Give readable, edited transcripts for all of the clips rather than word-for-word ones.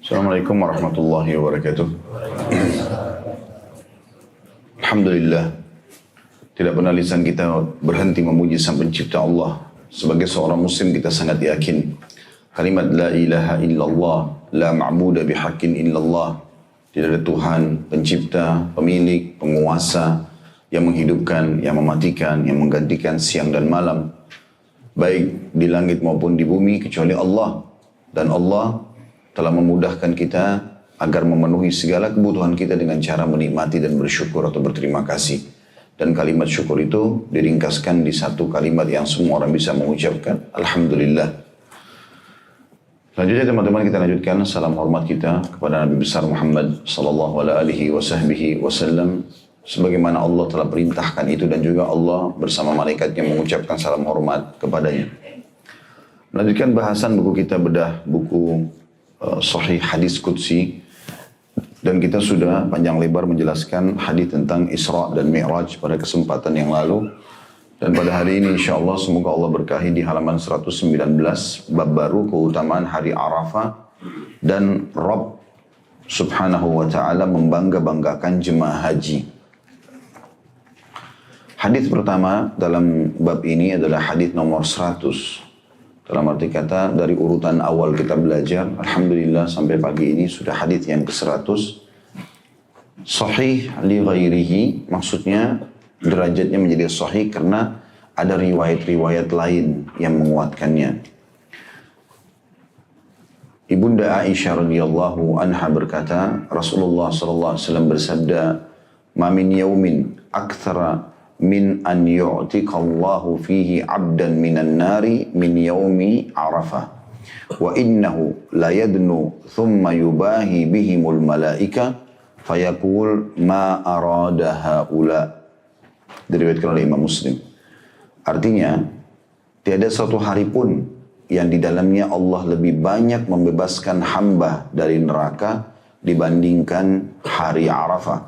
Assalamualaikum warahmatullahi wabarakatuh. Alhamdulillah, tidak pernah lisan kita berhenti memuji Sang Pencipta Allah. Sebagai seorang muslim kita sangat yakin kalimat la ilaha illallah, la ma'budu bihaqqin illallah. Tidak ada Tuhan, pencipta, pemilik, penguasa yang menghidupkan, yang mematikan, yang menggantikan siang dan malam, baik di langit maupun di bumi, kecuali Allah. Dan Allah telah memudahkan kita agar memenuhi segala kebutuhan kita dengan cara menikmati dan bersyukur atau berterima kasih. Dan kalimat syukur itu diringkaskan di satu kalimat yang semua orang bisa mengucapkan, Alhamdulillah. Selanjutnya teman-teman kita lanjutkan salam hormat kita kepada Nabi besar Muhammad sallallahu alaihi wasallam sebagaimana Allah telah perintahkan itu, dan juga Allah bersama malaikatnya mengucapkan salam hormat kepadanya. Melanjutkan bahasan buku kita bedah buku Sahih Hadis Qudsi, dan kita sudah panjang lebar menjelaskan hadis tentang Isra dan Mi'raj pada kesempatan yang lalu. Dan pada hari ini insyaAllah semoga Allah berkahi di halaman 119 bab baru, keutamaan hari Arafah dan Rabb subhanahu wa ta'ala membangga-banggakan jemaah haji. Hadis pertama dalam bab ini adalah hadis nomor 100. Dalam arti kata dari urutan awal kita belajar, Alhamdulillah sampai pagi ini sudah hadis yang ke-100. Sahih li ghairihi, maksudnya derajatnya menjadi sahih karena ada riwayat-riwayat lain yang menguatkannya. Ibunda Aisyah radhiyallahu anha berkata, Rasulullah sallallahu alaihi wasallam bersabda, "Ma min yaumin aktsara min an yu'tiqallahu fihi 'abdan minan nari min yaumi Arafah wa innahu la yadnu thumma yubahi bihimul malaika fayaqul ma arada haula." Diriwayatkan oleh Imam Muslim. Artinya, tiada satu hari pun yang di dalamnya Allah lebih banyak membebaskan hamba dari neraka dibandingkan hari Arafah.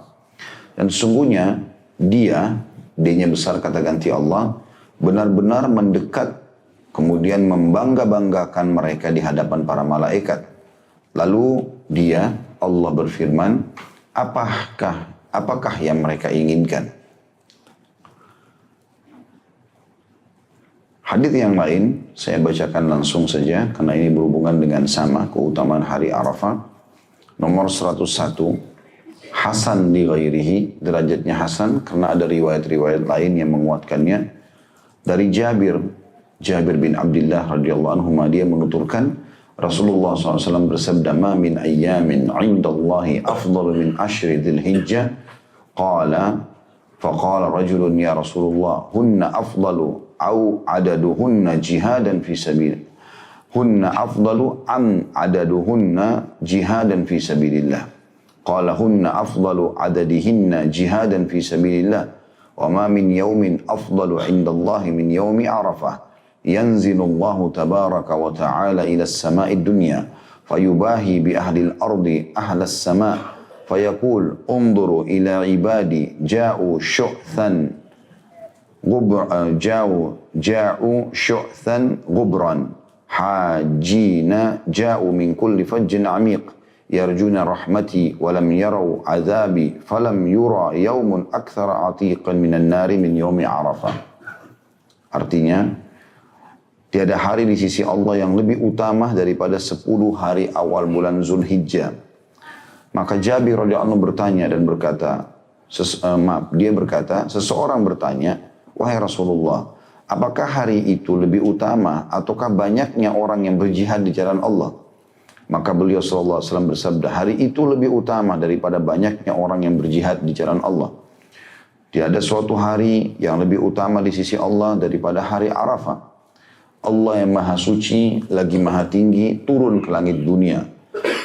Dan sesungguhnya D-nya besar kata ganti Allah, benar-benar mendekat kemudian membangga-banggakan mereka di hadapan para malaikat. Lalu Allah berfirman, apakah yang mereka inginkan? Hadis yang lain saya bacakan langsung saja karena ini berhubungan dengan sama keutamaan hari Arafah. Nomor 101. Hasan li ghairihi, derajatnya hasan karena ada riwayat-riwayat lain yang menguatkannya. Dari Jabir bin Abdullah radhiyallahu anhu, dia menuturkan Rasulullah SAW bersabda, "Ma min ayyamin 'indallahi afdalu min ashri dzilhijjah." Faqala rajulun ya Rasulullah, "Hunna afdalu au adaduhunna jihadan fi sabilillah. Hunna afdalu am adaduhunna jihadan fi sabilillah." Qala hunna afdalu adadihinna jihadan fi sabilillah wa ma min yawmin afdalu indallahi min yawmi Arafah yanzilullahu tabaraka wa ta'ala ila as-sama'i dunya fayubahi bi ahli al-ardi ahla as-sama' fayaqul unzuru ila ibadi ja'u syu'than gubran hajina ja'u min kulli fajjin 'amiq yarjuna rahmati walam yarau azabi falam yura yaumun akthara atiqan minan nari min yaumi Arafah. Artinya, tiada hari di sisi Allah yang lebih utama daripada 10 hari awal bulan Zulhijjah. Maka Jabir radhiyallahu anhu bertanya dan berkata, seseorang bertanya, "Wahai Rasulullah, apakah hari itu lebih utama ataukah banyaknya orang yang berjihad di jalan Allah?" Maka beliau sallallahu alaihi wasallam bersabda, hari itu lebih utama daripada banyaknya orang yang berjihad di jalan Allah. Tiada suatu hari yang lebih utama di sisi Allah daripada hari Arafah. Allah yang maha suci, lagi maha tinggi, turun ke langit dunia.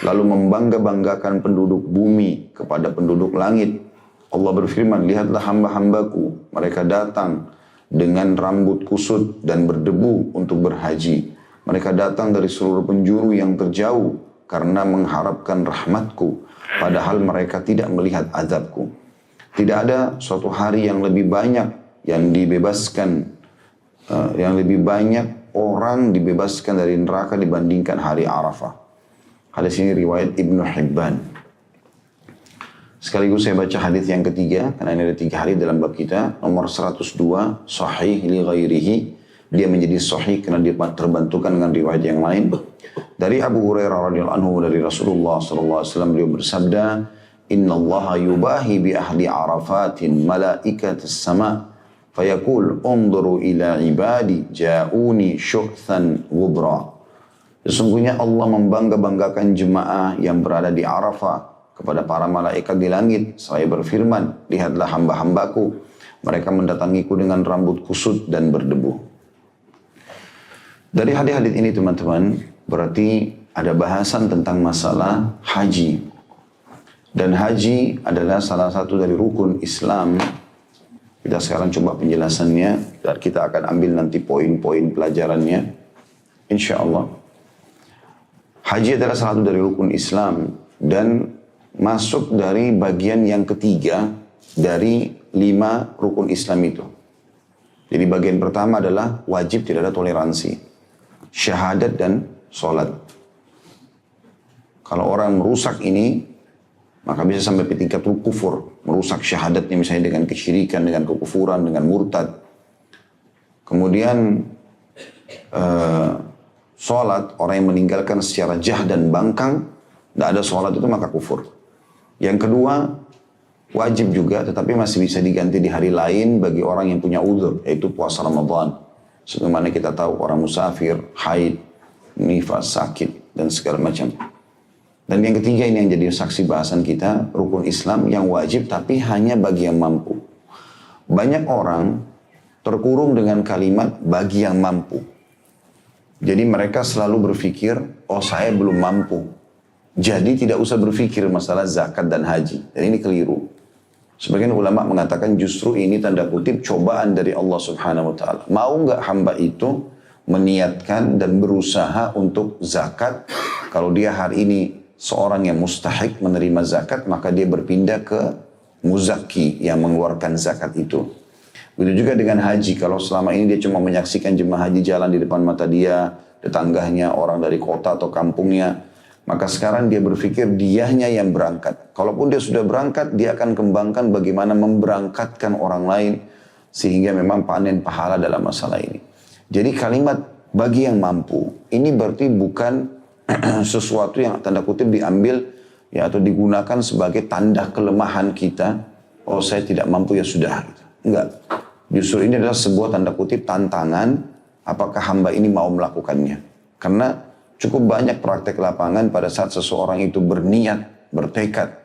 Lalu membangga-banggakan penduduk bumi kepada penduduk langit. Allah berfirman, lihatlah hamba-hambaku, mereka datang dengan rambut kusut dan berdebu untuk berhaji. Mereka datang dari seluruh penjuru yang terjauh karena mengharapkan rahmatku, padahal mereka tidak melihat azabku. Tidak ada suatu hari yang lebih banyak yang dibebaskan, yang lebih banyak orang dibebaskan dari neraka dibandingkan hari Arafah. Hadis ini riwayat Ibnu Hibban. Sekaligus saya baca hadis yang ketiga, karena ini ada 3 hadis dalam bab kita. Nomor 102, sahih li ghairihi. Dia menjadi sahih karena dia terbantukan dengan riwayat yang lain. Dari Abu Hurairah radhiyallahu anhu dari Rasulullah sallallahu alaihi wasallam, beliau bersabda, "Inna Allah yubahi bi ahli Arafatin malaikatis sama, fayaqul unzuru ila ibadi ja'uni syu'than gubra." Sesungguhnya Allah membangga-banggakan jemaah yang berada di Arafah kepada para malaikat di langit. Saya berfirman, lihatlah hamba-hambaku, mereka mendatangiku dengan rambut kusut dan berdebu. Dari hadis-hadis ini teman-teman, berarti ada bahasan tentang masalah haji. Dan haji adalah salah satu dari rukun Islam. Kita sekarang coba penjelasannya, dan kita akan ambil nanti poin-poin pelajarannya, insya Allah. Haji adalah salah satu dari rukun Islam dan masuk dari bagian yang ketiga dari 5 rukun Islam itu. Jadi bagian pertama adalah wajib tidak ada toleransi. Syahadat dan sholat. Kalau orang merusak ini, maka bisa sampai ke tingkat kufur. Merusak syahadatnya misalnya dengan kesyirikan, dengan kekufuran, dengan murtad. Kemudian sholat, orang yang meninggalkan secara jah dan bangkang, tidak ada sholat itu maka kufur. Yang kedua, wajib juga tetapi masih bisa diganti di hari lain bagi orang yang punya uzur, yaitu puasa Ramadan. Sebagaimana kita tahu orang musafir, haid, nifas, sakit, dan segala macam. Dan yang ketiga ini yang jadi saksi bahasan kita, rukun Islam yang wajib tapi hanya bagi yang mampu. Banyak orang terkurung dengan kalimat bagi yang mampu. Jadi mereka selalu berpikir, oh saya belum mampu. Jadi tidak usah berpikir masalah zakat dan haji. Dan ini keliru. Sebagian ulama mengatakan justru ini tanda kutip cobaan dari Allah Subhanahu wa taala. Mau enggak hamba itu meniatkan dan berusaha untuk zakat? Kalau dia hari ini seorang yang mustahik menerima zakat, maka dia berpindah ke muzaki yang mengeluarkan zakat itu. Begitu juga dengan haji. Kalau selama ini dia cuma menyaksikan jemaah haji jalan di depan mata dia, tetangganya, orang dari kota atau kampungnya, maka sekarang dia berpikir dianya yang berangkat. Kalaupun dia sudah berangkat, dia akan kembangkan bagaimana memberangkatkan orang lain sehingga memang panen pahala dalam masalah ini. Jadi kalimat bagi yang mampu, ini berarti bukan sesuatu yang tanda kutip diambil ya atau digunakan sebagai tanda kelemahan kita. Oh saya tidak mampu ya sudah. Gitu. Enggak. Justru ini adalah sebuah tanda kutip tantangan apakah hamba ini mau melakukannya. Karena cukup banyak praktek lapangan pada saat seseorang itu berniat, bertekad.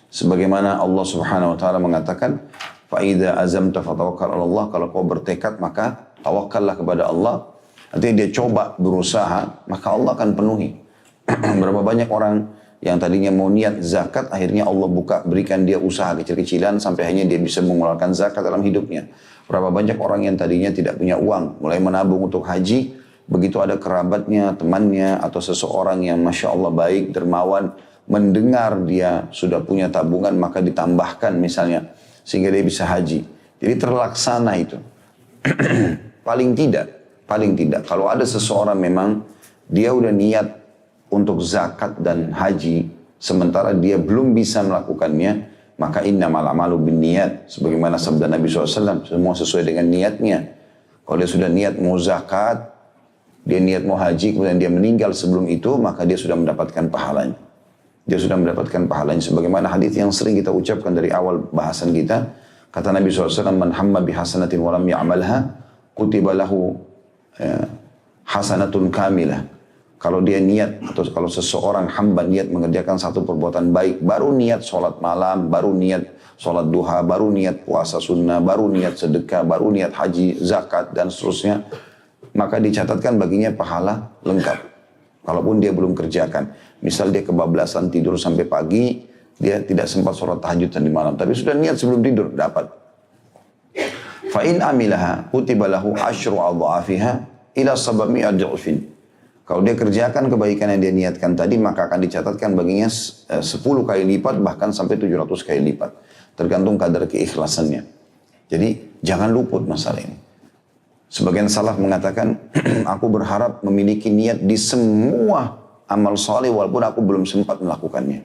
Sebagaimana Allah Subhanahu wa taala mengatakan, "Fa idza azamta fatawakkal 'ala Allah." Kalau kau bertekad maka tawakallah kepada Allah. Artinya dia coba berusaha, maka Allah akan penuhi. Berapa banyak orang yang tadinya mau niat zakat, akhirnya Allah berikan dia usaha kecil-kecilan sampai akhirnya dia bisa mengeluarkan zakat dalam hidupnya. Berapa banyak orang yang tadinya tidak punya uang, mulai menabung untuk haji, begitu ada kerabatnya, temannya, atau seseorang yang Masya Allah baik, dermawan, mendengar dia sudah punya tabungan, maka ditambahkan misalnya, sehingga dia bisa haji. Jadi terlaksana itu. Paling tidak, kalau ada seseorang memang, dia udah niat untuk zakat dan haji, sementara dia belum bisa melakukannya, maka innamal a'malu binniyat. Sebagaimana sabda Nabi SAW, semua sesuai dengan niatnya. Kalau dia sudah niat mau zakat, dia niat mau haji, kemudian dia meninggal sebelum itu, maka dia sudah mendapatkan pahalanya. Dia sudah mendapatkan pahalanya. Sebagaimana hadis yang sering kita ucapkan dari awal bahasan kita, kata Nabi SAW, "Man hamma bihasanatin walam ya'malha, kutiba lahu hasanatun kamilah." Kalau dia niat, atau kalau seseorang hamba niat mengerjakan satu perbuatan baik, baru niat sholat malam, baru niat sholat duha, baru niat puasa sunnah, baru niat sedekah, baru niat haji, zakat, dan seterusnya, maka dicatatkan baginya pahala lengkap. Kalaupun dia belum kerjakan. Misal dia kebablasan tidur sampai pagi, dia tidak sempat sholat tahajud di malam, tapi sudah niat sebelum tidur, dapat. Fa'in amilaha, kutiba lahu asyru adha'afiha ila sabami ad'ufin. Kalau dia kerjakan kebaikan yang dia niatkan tadi, maka akan dicatatkan baginya 10 kali lipat, bahkan sampai 700 kali lipat. Tergantung kadar keikhlasannya. Jadi jangan luput masalah ini. Sebagian salaf mengatakan, aku berharap memiliki niat di semua amal soleh walaupun aku belum sempat melakukannya.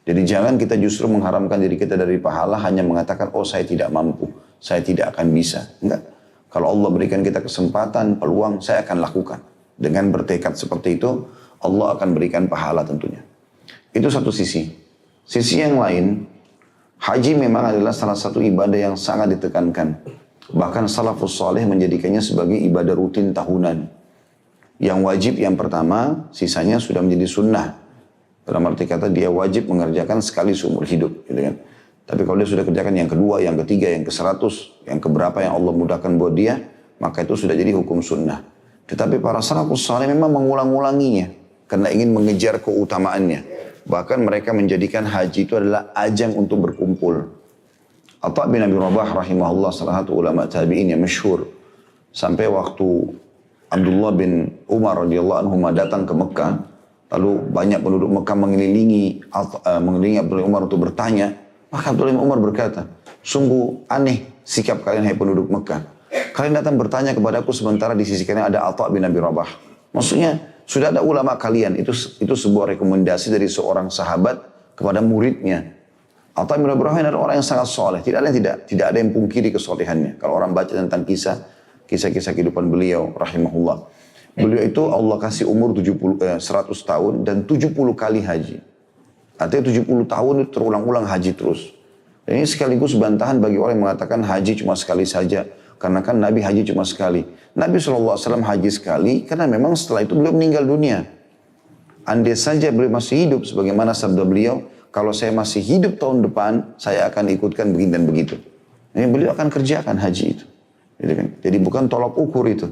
Jadi jangan kita justru mengharamkan diri kita dari pahala hanya mengatakan, oh saya tidak mampu, saya tidak akan bisa. Enggak. Kalau Allah berikan kita kesempatan, peluang, saya akan lakukan. Dengan bertekad seperti itu, Allah akan berikan pahala tentunya. Itu satu sisi. Sisi yang lain, haji memang adalah salah satu ibadah yang sangat ditekankan. Bahkan salafus saleh menjadikannya sebagai ibadah rutin tahunan. Yang wajib yang pertama, sisanya sudah menjadi sunnah. Dalam arti kata dia wajib mengerjakan sekali seumur hidup. Gitu kan. Tapi kalau dia sudah kerjakan yang kedua, yang ketiga, yang ke-100, yang keberapa yang Allah mudahkan buat dia, maka itu sudah jadi hukum sunnah. Tetapi para salafus saleh memang mengulang-ulanginya. Karena ingin mengejar keutamaannya. Bahkan mereka menjadikan haji itu adalah ajang untuk berkumpul. Atha bin Abi Rabah rahimahullah salah satu ulama tabi'in yang masyhur. Sampai waktu Abdullah bin Umar radhiyallahu anhu datang ke Mekah, lalu banyak penduduk Mekah mengelilingi Abdullah bin Umar untuk bertanya, maka Abdullah bin Umar berkata, sungguh aneh sikap kalian hai penduduk Mekah. Kalian datang bertanya kepada aku sementara di sisi kalian ada Atha bin Abi Rabah. Maksudnya sudah ada ulama kalian, itu sebuah rekomendasi dari seorang sahabat kepada muridnya. Atha bin Abi Rabah adalah orang yang sangat soleh, tidak ada yang pungkiri kesolehannya. Kalau orang baca tentang kisah-kisah kehidupan beliau, rahimahullah. Beliau itu Allah kasih umur 100 tahun dan 70 kali haji. Artinya 70 tahun itu terulang-ulang haji terus. Dan ini sekaligus bantahan bagi orang yang mengatakan haji cuma sekali saja. Karena kan Nabi haji cuma sekali. Nabi SAW haji sekali karena memang setelah itu beliau meninggal dunia. Andai saja beliau masih hidup sebagaimana sabda beliau, kalau saya masih hidup tahun depan, saya akan ikutkan begini dan begitu. Ini beliau akan kerjakan haji itu. Jadi bukan tolak ukur itu.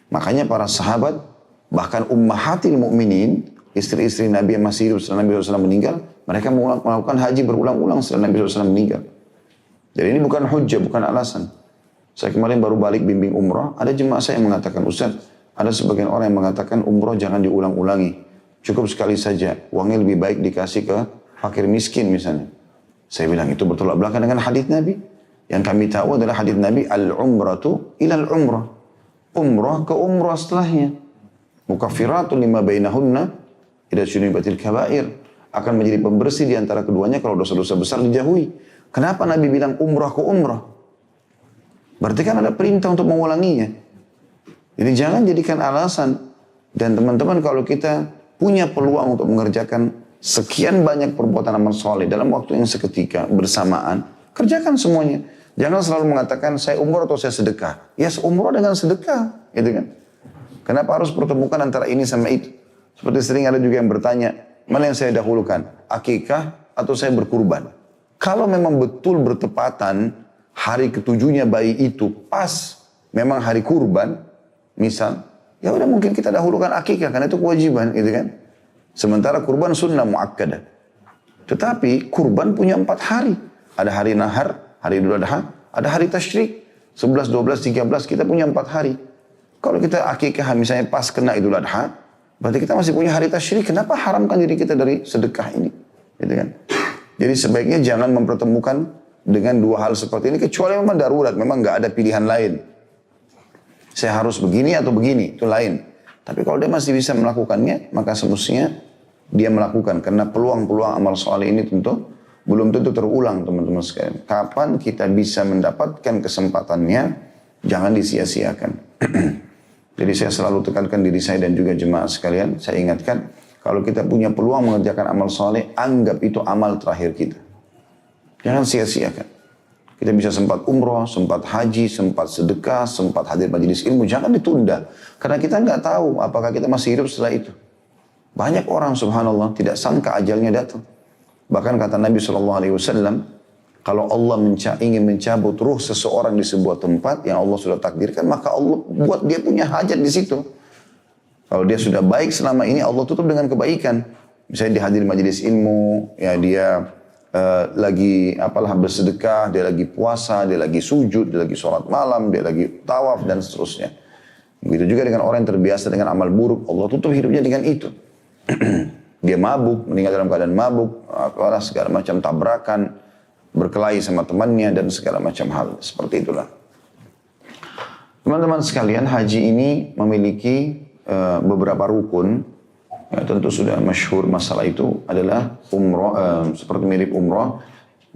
Makanya para sahabat, bahkan ummahatil mu'minin, istri-istri Nabi yang masih hidup setelah Nabi SAW meninggal, mereka melakukan haji berulang-ulang setelah Nabi SAW meninggal. Jadi ini bukan hujjah, bukan alasan. Saya kemarin baru balik bimbing umrah, ada jemaah saya yang mengatakan, Ustaz, ada sebagian orang yang mengatakan umrah jangan diulang-ulangi. Cukup sekali saja, uangnya lebih baik dikasih ke fakir miskin misalnya. Saya bilang itu bertolak belakang dengan hadis Nabi. Yang kami tahu adalah hadis Nabi, al-umratu ilal umrah. Umrah ke umrah setelahnya. Mukaffiratun lima bainahunna idza syunibatil kabair. Akan menjadi pembersih di antara keduanya kalau dosa-dosa besar dijauhi. Kenapa Nabi bilang umrah ke umrah? Berarti kan ada perintah untuk mengulanginya. Jadi jangan jadikan alasan. Dan teman-teman kalau kita punya peluang untuk mengerjakan sekian banyak perbuatan amal soleh dalam waktu yang seketika bersamaan, kerjakan semuanya. Jangan selalu mengatakan saya umrah atau saya sedekah. Ya umrah dengan sedekah, gitu kan. Kenapa harus pertemukan antara ini sama itu? Seperti sering ada juga yang bertanya, mana yang saya dahulukan? Akikah atau saya berkurban? Kalau memang betul bertepatan hari ketujuhnya bayi itu pas memang hari kurban, misal, ya udah mungkin kita dahulukan akikah karena itu kewajiban, gitu kan. Sementara kurban sunnah muakkadah. Tetapi kurban punya 4 hari. Ada hari nahar, hari Idul Adha, ada hari tasyrik. 11, 12, 13 kita punya 4 hari. Kalau kita akikah misalnya pas kena Idul Adha, berarti kita masih punya hari tasyrik. Kenapa haramkan diri kita dari sedekah ini? Gitu kan? Jadi sebaiknya jangan mempertemukan dengan 2 hal seperti ini. Kecuali memang darurat, memang nggak ada pilihan lain. Saya harus begini atau begini, itu lain. Tapi kalau dia masih bisa melakukannya, maka semestinya dia melakukan. Karena peluang-peluang amal soleh ini tentu belum tentu terulang teman-teman sekalian. Kapan kita bisa mendapatkan kesempatannya, jangan disia-siakan. Jadi saya selalu tekankan diri saya dan juga jemaah sekalian, saya ingatkan, kalau kita punya peluang mengerjakan amal soleh, anggap itu amal terakhir kita. Jangan sia-siakan. Kita bisa sempat umroh, sempat haji, sempat sedekah, sempat hadir majelis ilmu. Jangan ditunda. Karena kita nggak tahu apakah kita masih hidup setelah itu. Banyak orang subhanallah tidak sangka ajalnya datang. Bahkan kata Nabi SAW, kalau Allah ingin mencabut ruh seseorang di sebuah tempat yang Allah sudah takdirkan, maka Allah buat dia punya hajat di situ. Kalau dia sudah baik selama ini, Allah tutup dengan kebaikan. Misalnya dihadiri majelis ilmu, ya dia lagi bersedekah, dia lagi puasa, dia lagi sujud, dia lagi sholat malam, dia lagi tawaf dan seterusnya. Begitu juga dengan orang yang terbiasa dengan amal buruk, Allah tutup hidupnya dengan itu. Dia mabuk, meninggal dalam keadaan mabuk, segala macam tabrakan, berkelahi sama temannya dan segala macam hal seperti itulah. Teman-teman sekalian, haji ini memiliki beberapa rukun. Ya, tentu sudah masyhur masalah itu adalah umroh, seperti mirip umroh.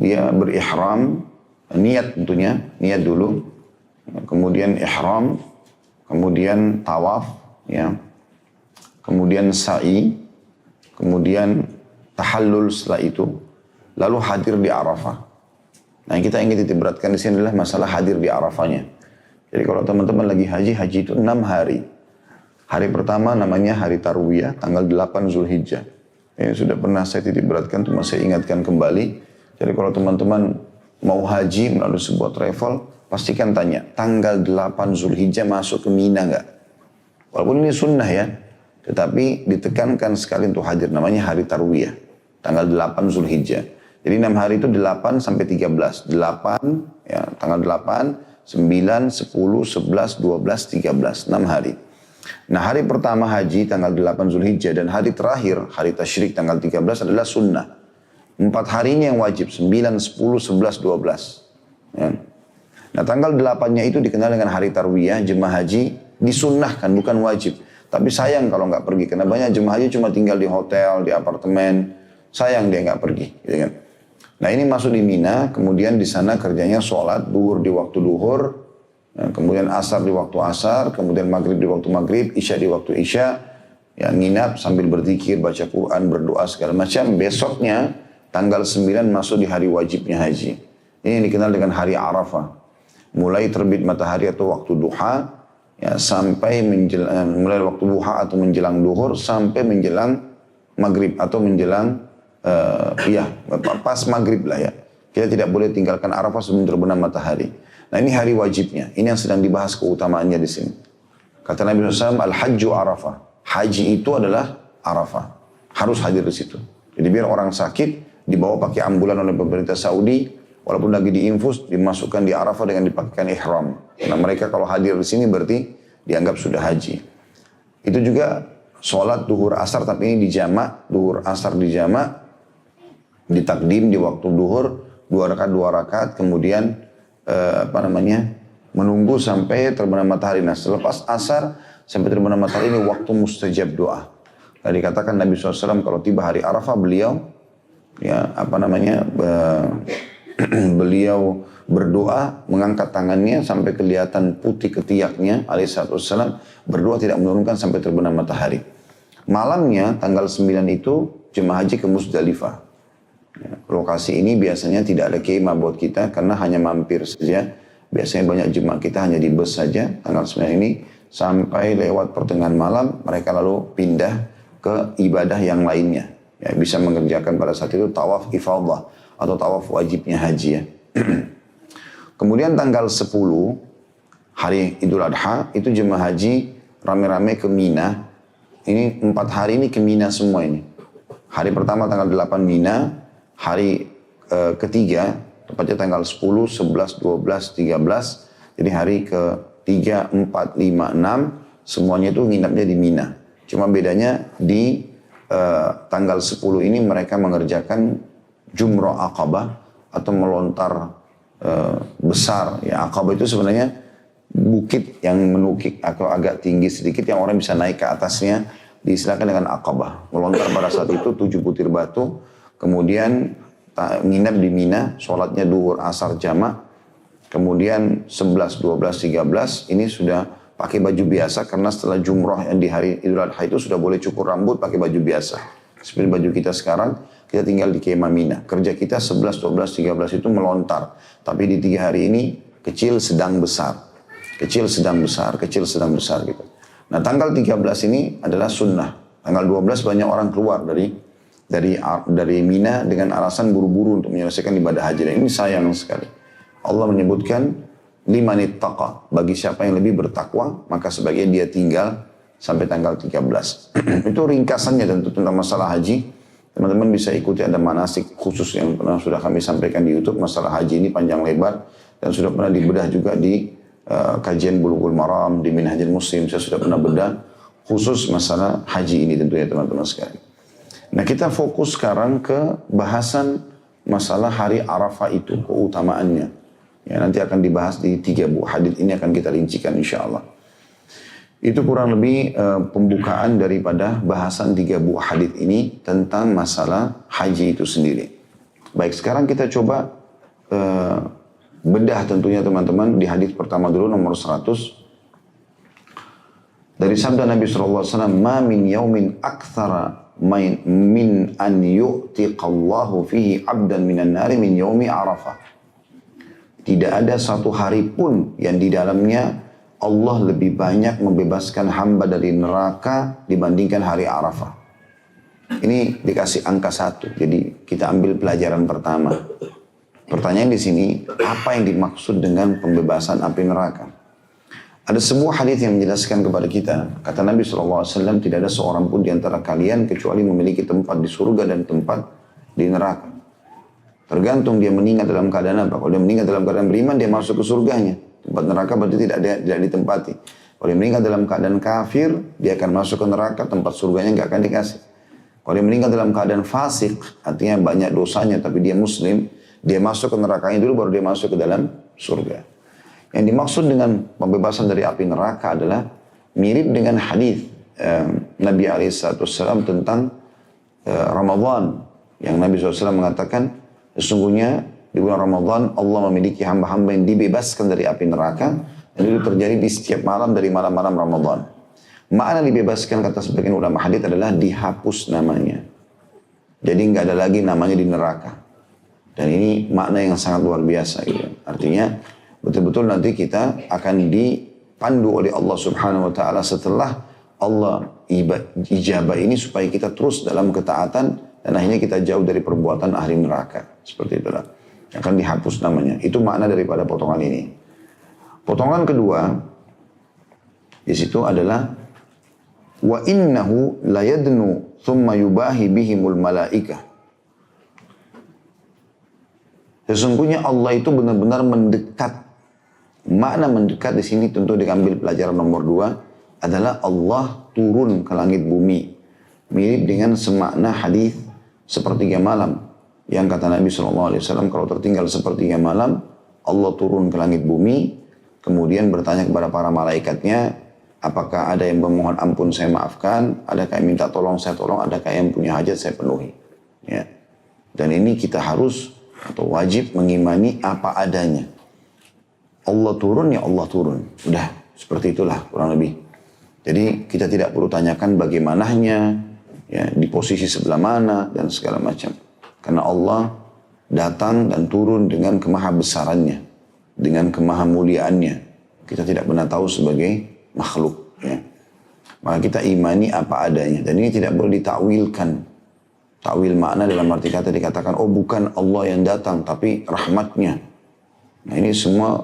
Dia berihram, niat tentunya, niat dulu. Kemudian ihram, kemudian tawaf, ya. Kemudian sa'i, kemudian tahallul setelah itu, lalu hadir di Arafah. Nah, yang kita ingin titik beratkan di sini adalah masalah hadir di Arafahnya. Jadi kalau teman-teman lagi haji itu 6 hari. Hari pertama namanya hari Tarwiyah, tanggal 8 Zulhijjah. Ini sudah pernah saya titik beratkan, cuma saya ingatkan kembali. Jadi kalau teman-teman mau haji melalui sebuah travel, pastikan tanya, tanggal 8 Zulhijjah masuk ke Mina enggak? Walaupun ini sunnah ya, tetapi ditekankan sekali untuk hadir, namanya hari Tarwiyah, tanggal 8 Zulhijjah. Jadi 6 hari itu 8 sampai 13. 8, ya, tanggal 8, 9, 10, 11, 12, 13. 6 hari. Nah, hari pertama haji tanggal 8 Zulhijjah dan hari terakhir, hari Tasyrik tanggal 13 adalah sunnah. 4 harinya yang wajib, 9, 10, 11, 12. Ya. Nah, tanggal 8-nya itu dikenal dengan hari Tarwiyah, jemaah haji disunnahkan, bukan wajib. Tapi sayang kalau nggak pergi, karena banyak jemaah haji cuma tinggal di hotel, di apartemen. Sayang dia nggak pergi, gitu kan. Nah, ini masuk di Mina, kemudian di sana kerjanya sholat duhur di waktu duhur, kemudian asar di waktu asar, kemudian maghrib di waktu maghrib, isya di waktu isya, ya, nginap sambil berzikir, baca Quran, berdoa segala macam. Besoknya tanggal 9 masuk di hari wajibnya haji. Ini dikenal dengan hari Arafah. Mulai terbit matahari atau waktu duha, ya, sampai mulai waktu duha atau menjelang duhur sampai menjelang maghrib atau menjelang pas maghrib lah ya. Kita tidak boleh tinggalkan Arafah sebelum terbenam matahari. Nah, ini hari wajibnya. Ini yang sedang dibahas keutamaannya di sini. Kata Nabi SAW, Al-Hajju Arafah. Haji itu adalah Arafah. Harus hadir di situ. Jadi biar orang sakit dibawa pakai ambulan oleh pemerintah Saudi, walaupun lagi diinfus, dimasukkan di Arafah dengan dipakaikan ihram. Karena mereka kalau hadir di sini berarti dianggap sudah haji. Itu juga sholat duhur asar, tapi ini dijamak, duhur asar dijamak, ditakdim di waktu duhur, 2 rakaat, kemudian menunggu sampai terbenam matahari. Nah, selepas asar sampai terbenam matahari ini waktu mustajab doa. Nah, dikatakan Nabi SAW kalau tiba hari Arafah beliau beliau berdoa, mengangkat tangannya sampai kelihatan putih ketiaknya alaihissalam, berdoa tidak menurunkan sampai terbenam matahari. Malamnya tanggal 9 itu jemaah haji ke Musdalifah. Ya, lokasi ini biasanya tidak ada kemah buat kita karena hanya mampir saja. Biasanya banyak jemaah kita hanya di bus saja tanggal 9 ini sampai lewat pertengahan malam mereka lalu pindah ke ibadah yang lainnya. Ya, bisa mengerjakan pada saat itu tawaf ifadah atau tawaf wajibnya haji ya. Kemudian tanggal 10 hari Idul Adha itu jemaah haji rame-rame ke Mina. Ini 4 hari ini ke Mina semua ini. Hari pertama tanggal 8 Mina, hari ketiga tepatnya tanggal 10, 11, 12, 13. Jadi hari ke-3, 4, 5, 6 semuanya itu nginapnya di Mina. Cuma bedanya di tanggal 10 ini mereka mengerjakan Jumrah Aqabah atau melontar besar. Ya, Aqabah itu sebenarnya bukit yang menukik atau agak tinggi sedikit yang orang bisa naik ke atasnya, diistilahkan dengan Aqabah. Melontar pada saat itu 7 butir batu, kemudian nginap di Mina, sholatnya duhur asar jamak, kemudian 11, 12, 13 ini sudah pakai baju biasa karena setelah jumrah yang di hari Idul Adha itu sudah boleh cukur rambut pakai baju biasa. Seperti baju kita sekarang, kita tinggal di kemah Mina. Kerja kita 11, 12, 13 itu melontar. Tapi di 3 hari ini kecil, sedang, besar. Kecil, sedang, besar, kecil, sedang, besar gitu. Nah, tanggal 13 ini adalah sunnah. Tanggal 12 banyak orang keluar dari Mina dengan alasan buru-buru untuk menyelesaikan ibadah haji. Dan ini sayang sekali. Allah menyebutkan liman ittaqa, bagi siapa yang lebih bertakwa, maka sebagian dia tinggal sampai tanggal 13. Itu ringkasannya tentu tentang masalah haji. Teman-teman bisa ikuti, ada manasik khusus yang pernah sudah kami sampaikan di YouTube. Masalah haji ini panjang lebar dan sudah pernah dibedah juga di kajian Bulughul Maram, di Minhajul Muslim. Saya sudah pernah bedah khusus masalah haji ini tentunya teman-teman sekalian. Nah, kita fokus sekarang ke bahasan masalah hari Arafah itu, keutamaannya. Ya, nanti akan dibahas di 3 buah hadis ini akan kita rincikan insya Allah. Itu kurang lebih pembukaan daripada bahasan 3 buah hadis ini tentang masalah haji itu sendiri. Baik, sekarang kita coba bedah tentunya teman-teman di hadis pertama dulu nomor 100. Dari sabda Nabi SAW, "Ma min yaumin aktsara min an yu'tiqallahu fihi 'abdan minan nari min yaumi Arafah." Tidak ada satu hari pun yang di dalamnya Allah lebih banyak membebaskan hamba dari neraka dibandingkan hari Arafah. Ini dikasih angka 1, jadi kita ambil pelajaran pertama. Pertanyaan di sini, apa yang dimaksud dengan pembebasan api neraka? Ada sebuah hadis yang menjelaskan kepada kita, kata Nabi SAW, tidak ada seorang pun di antara kalian kecuali memiliki tempat di surga dan tempat di neraka. Tergantung dia meninggal dalam keadaan apa. Kalau dia meninggal dalam keadaan beriman, dia masuk ke surganya. Tempat neraka berarti tidak ditempati. Kalau dia meninggal dalam keadaan kafir, dia akan masuk ke neraka, tempat surganya nggak akan dikasih. Kalau dia meninggal dalam keadaan fasik, artinya banyak dosanya tapi dia muslim, dia masuk ke nerakanya dulu baru dia masuk ke dalam surga. Yang dimaksud dengan pembebasan dari api neraka adalah mirip dengan hadis Nabi SAW tentang Ramadan. Yang Nabi SAW mengatakan, sesungguhnya di bulan Ramadan Allah memiliki hamba-hamba yang dibebaskan dari api neraka. Dan itu terjadi di setiap malam dari malam-malam Ramadan. Makna dibebaskan kata sebagian ulama hadis adalah dihapus namanya. Jadi nggak ada lagi namanya di neraka. Dan ini makna yang sangat luar biasa. Gitu. Artinya betul-betul nanti kita akan dipandu oleh Allah Subhanahu Wa Taala setelah Allah ijabah ini supaya kita terus dalam ketaatan dan akhirnya kita jauh dari perbuatan ahli neraka. Seperti itulah. Akan dihapus namanya. Itu makna daripada potongan ini. Potongan kedua di situ adalah wa innahu layadnu thumma yubahi bihimul malaikah. Sesungguhnya Allah itu benar-benar mendekat. Makna mendekat di sini tentu diambil pelajaran nomor 2 adalah Allah turun ke langit bumi. Mirip dengan semakna hadis sepertiga malam. Yang kata Nabi SAW, kalau tertinggal sepertiga malam, Allah turun ke langit bumi, kemudian bertanya kepada para malaikatnya, apakah ada yang memohon ampun saya maafkan, adakah yang minta tolong saya tolong, adakah yang punya hajat saya penuhi. Ya. Dan ini kita harus atau wajib mengimani apa adanya. Allah turun, ya Allah turun. Udah, seperti itulah kurang lebih. Jadi kita tidak perlu tanyakan bagaimananya, ya, di posisi sebelah mana, dan segala macam. Karena Allah datang dan turun dengan kemahabesarannya, dengan kemahamuliaannya. Kita tidak pernah tahu sebagai makhluk. Ya. Maka kita imani apa adanya. Dan ini tidak boleh ditakwilkan. Takwil makna dalam arti kata dikatakan, oh bukan Allah yang datang, tapi rahmatnya. Nah ini semua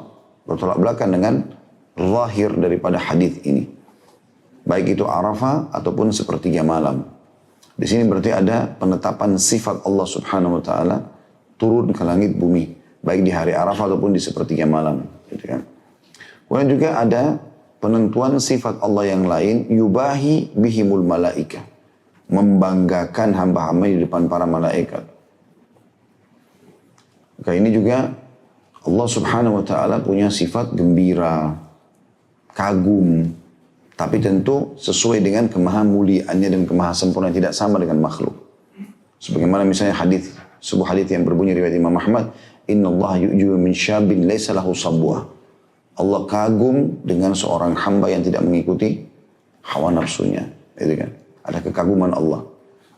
bertolak belakang dengan zahir daripada hadis ini. Baik itu Arafah ataupun sepertiga malam. Di sini berarti ada penetapan sifat Allah Subhanahu Wa Taala turun ke langit bumi, baik di hari Arafah ataupun di sepertiga malam. Gitu kan. Kemudian juga ada penentuan sifat Allah yang lain, yubahi bihimul malaikah, membanggakan hamba-hamba di depan para malaikat. Maka ini juga Allah Subhanahu Wa Taala punya sifat gembira, kagum, tapi tentu sesuai dengan kemahamuliaannya dan kemahasempurnaan, tidak sama dengan makhluk. Sebagaimana misalnya hadis, sebuah hadis yang berbunyi riwayat Imam Ahmad, Inna Allah yu'jibu min syabin laysa lahu sabwah. Allah kagum dengan seorang hamba yang tidak mengikuti hawa nafsunya. Itu kan? Ada kekaguman Allah.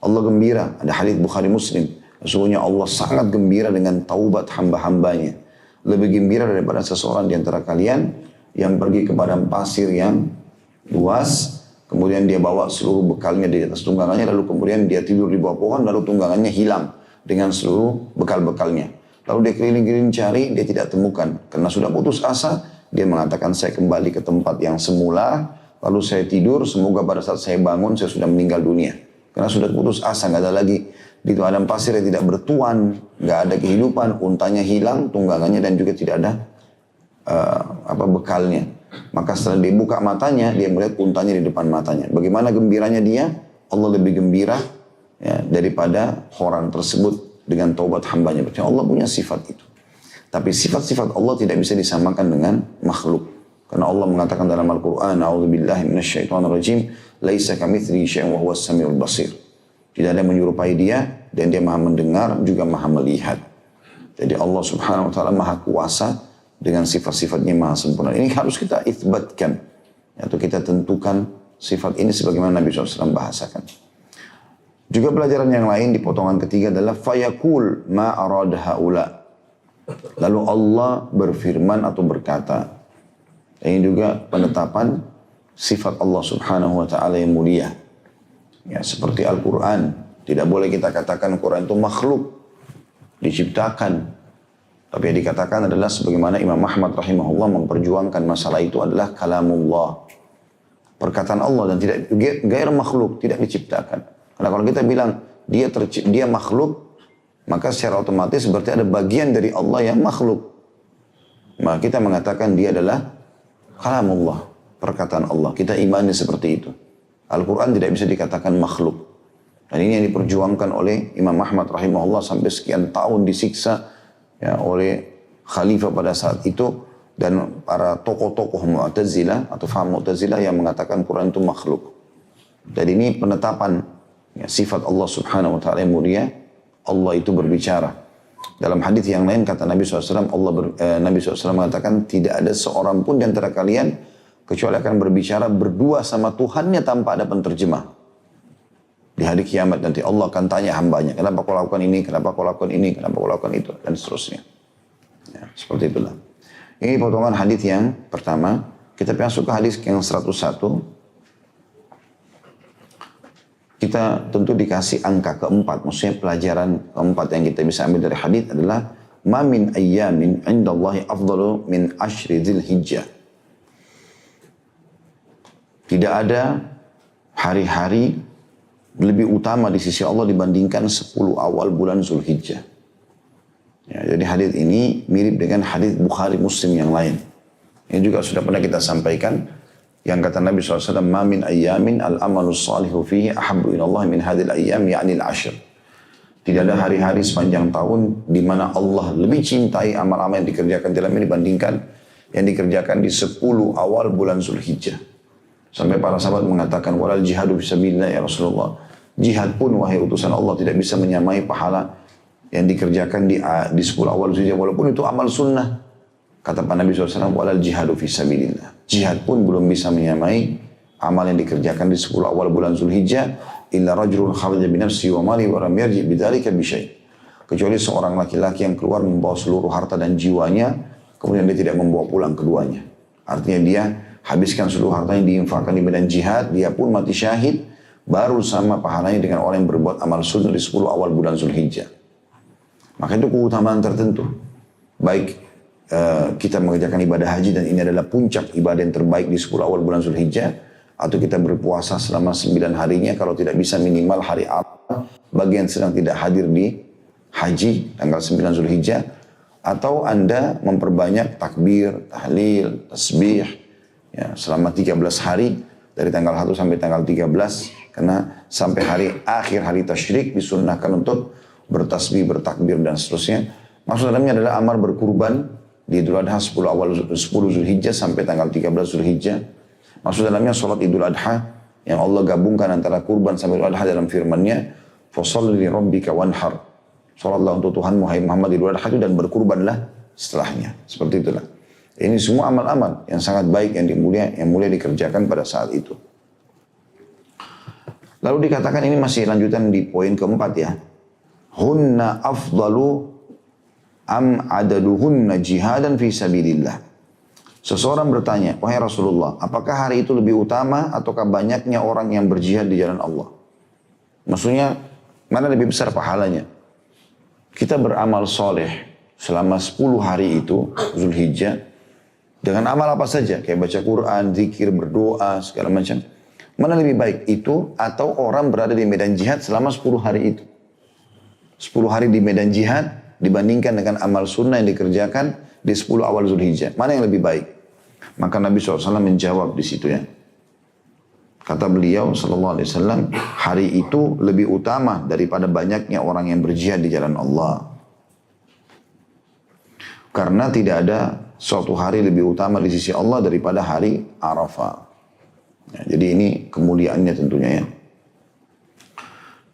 Allah gembira, ada hadis Bukhari Muslim. Sesungguhnya Allah sangat gembira dengan taubat hamba-hambanya. Lebih gembira daripada seseorang di antara kalian yang pergi ke padang pasir yang luas, kemudian dia bawa seluruh bekalnya di atas tunggangannya, lalu kemudian dia tidur di bawah pohon, lalu tunggangannya hilang dengan seluruh bekal-bekalnya. Lalu dia keliling-keliling cari, dia tidak temukan. Karena sudah putus asa, dia mengatakan saya kembali ke tempat yang semula, lalu saya tidur, semoga pada saat saya bangun saya sudah meninggal dunia. Karena sudah putus asa, nggak ada lagi di padang pasir yang tidak bertuan, nggak ada kehidupan, untanya hilang, tunggangannya dan juga tidak ada bekalnya. Maka setelah dia buka matanya, dia melihat untanya di depan matanya. Bagaimana gembiranya dia? Allah lebih gembira ya, daripada orang tersebut dengan taubat hambanya. Berarti Allah punya sifat itu. Tapi sifat-sifat Allah tidak bisa disamakan dengan makhluk. Karena Allah mengatakan dalam Al-Quran, A'udzubillahi minasyaitonirrajim, laisa kamitslihi syai'un wa huwas samiul basir. Tidak ada yang menyerupai dia, dan dia maha mendengar, juga maha melihat. Jadi Allah subhanahu wa ta'ala maha kuasa dengan sifat-sifatnya maha sempurna. Ini harus kita itsbatkan, atau kita tentukan sifat ini sebagaimana Nabi SAW bahasakan. Juga pelajaran yang lain di potongan ketiga adalah fayaqul ma arada haula. Lalu Allah berfirman atau berkata. Ini juga penetapan sifat Allah subhanahu wa ta'ala yang mulia. Ya, seperti Al-Quran. Tidak boleh kita katakan Al-Quran itu makhluk. Diciptakan. Tapi yang dikatakan adalah sebagaimana Imam Ahmad rahimahullah memperjuangkan masalah itu adalah kalamullah. Perkataan Allah dan tidak gair makhluk, tidak diciptakan. Karena kalau kita bilang dia makhluk, maka secara otomatis berarti ada bagian dari Allah yang makhluk. Maka kita mengatakan dia adalah kalamullah, perkataan Allah. Kita imani seperti itu. Al-Quran tidak bisa dikatakan makhluk. Dan ini yang diperjuangkan oleh Imam Ahmad rahimahullah sampai sekian tahun disiksa ya, oleh khalifah pada saat itu. Dan para tokoh-tokoh Mu'tazilah atau faham Mu'tazilah yang mengatakan Quran itu makhluk. Dan ini penetapan ya, sifat Allah subhanahu wa ta'ala yang mulia. Allah itu berbicara. Dalam hadis yang lain kata Nabi SAW, Nabi SAW mengatakan tidak ada seorang pun di antara kalian kecuali akan berbicara berdua sama Tuhannya tanpa ada penterjemah. Di hari kiamat nanti Allah akan tanya hambanya, kenapa kau lakukan ini, kenapa kau lakukan ini, kenapa kau lakukan itu, dan seterusnya. Ya, seperti itulah. Ini potongan hadis yang pertama. Kita masuk ke hadis yang 101. Kita tentu dikasih angka keempat, maksudnya pelajaran keempat yang kita bisa ambil dari hadis adalah ma min ayyamin indallahi afdalu min ashri dzilhijjah. Tidak ada hari-hari lebih utama di sisi Allah dibandingkan 10 awal bulan Zulhijjah. Ya, jadi hadis ini mirip dengan hadis Bukhari Muslim yang lain. Ini juga sudah pernah kita sampaikan. Yang kata Nabi SAW, ma min ayyamin al-amalu salihu fihi ahabbu ilallah min hadil ayyam ya'ni al-ashr. Tidak ada hari-hari sepanjang tahun di mana Allah lebih cintai amal-amal yang dikerjakan dalam ini dibandingkan yang dikerjakan di 10 awal bulan Zulhijjah. Sampai para sahabat mengatakan, walal jihadu fisabilillah ya Rasulullah. Jihad pun wahai utusan Allah tidak bisa menyamai pahala yang dikerjakan di 10 awal Zulhijjah. Walaupun itu amal sunnah. Kata Pak Nabi SAW, walal jihadu fisabilillah. Jihad pun belum bisa menyamai amal yang dikerjakan di 10 awal bulan Zulhijjah. Illa rajulun kharaja binafsi wa mali wa lam yarji bidzalika bisyai'. Kecuali seorang laki-laki yang keluar membawa seluruh harta dan jiwanya, kemudian dia tidak membawa pulang keduanya. Artinya dia habiskan seluruh hartanya diinfakkan di medan jihad, dia pun mati syahid, baru sama pahalanya dengan orang yang berbuat amal sunnah di 10 awal bulan Zulhijjah. Maka itu keutamaan tertentu. Baik kita mengerjakan ibadah haji dan ini adalah puncak ibadah yang terbaik di 10 awal bulan Zulhijjah, atau kita berpuasa selama 9 harinya, kalau tidak bisa minimal hari Arafah bagi yang sedang tidak hadir di haji tanggal 9 Zulhijjah, atau Anda memperbanyak takbir, tahlil, tasbih ya, selama 13 hari dari tanggal 1 sampai tanggal 13, karena sampai hari akhir hari tasyrik disunnahkan untuk bertasbih, bertakbir dan seterusnya. Maksud dalamnya adalah amal berkurban di Idul Adha 10 Zulhijjah sampai tanggal 13 Zulhijjah. Maksud dalamnya sholat Idul Adha yang Allah gabungkan antara kurban sampai Idul Adha dalam firman-Nya, "Fasholli li rabbika wanhar." Sholatlah untuk Tuhan Muhammad di Idul Adha itu dan berkurbanlah setelahnya. Seperti itulah. Ini semua amal-amal yang sangat baik yang mulia dikerjakan pada saat itu. Lalu dikatakan ini masih lanjutan di poin keempat ya. Hunna afdalu am adaduhunna jihadan fi sabilillah. Seseorang bertanya, wahai Rasulullah, apakah hari itu lebih utama ataukah banyaknya orang yang berjihad di jalan Allah? Maksudnya, mana lebih besar pahalanya? Kita beramal soleh selama 10 hari itu, Zulhijjah, dengan amal apa saja, kayak baca Quran, zikir, berdoa, segala macam. Mana lebih baik itu atau orang berada di medan jihad selama 10 hari itu? 10 hari di medan jihad dibandingkan dengan amal sunnah yang dikerjakan di 10 awal Zulhijjah. Mana yang lebih baik? Maka Nabi SAW menjawab di situ ya. Kata beliau SAW, hari itu lebih utama daripada banyaknya orang yang berjihad di jalan Allah. Karena tidak ada suatu hari lebih utama di sisi Allah daripada hari Arafah. Ya, jadi ini kemuliaannya tentunya ya.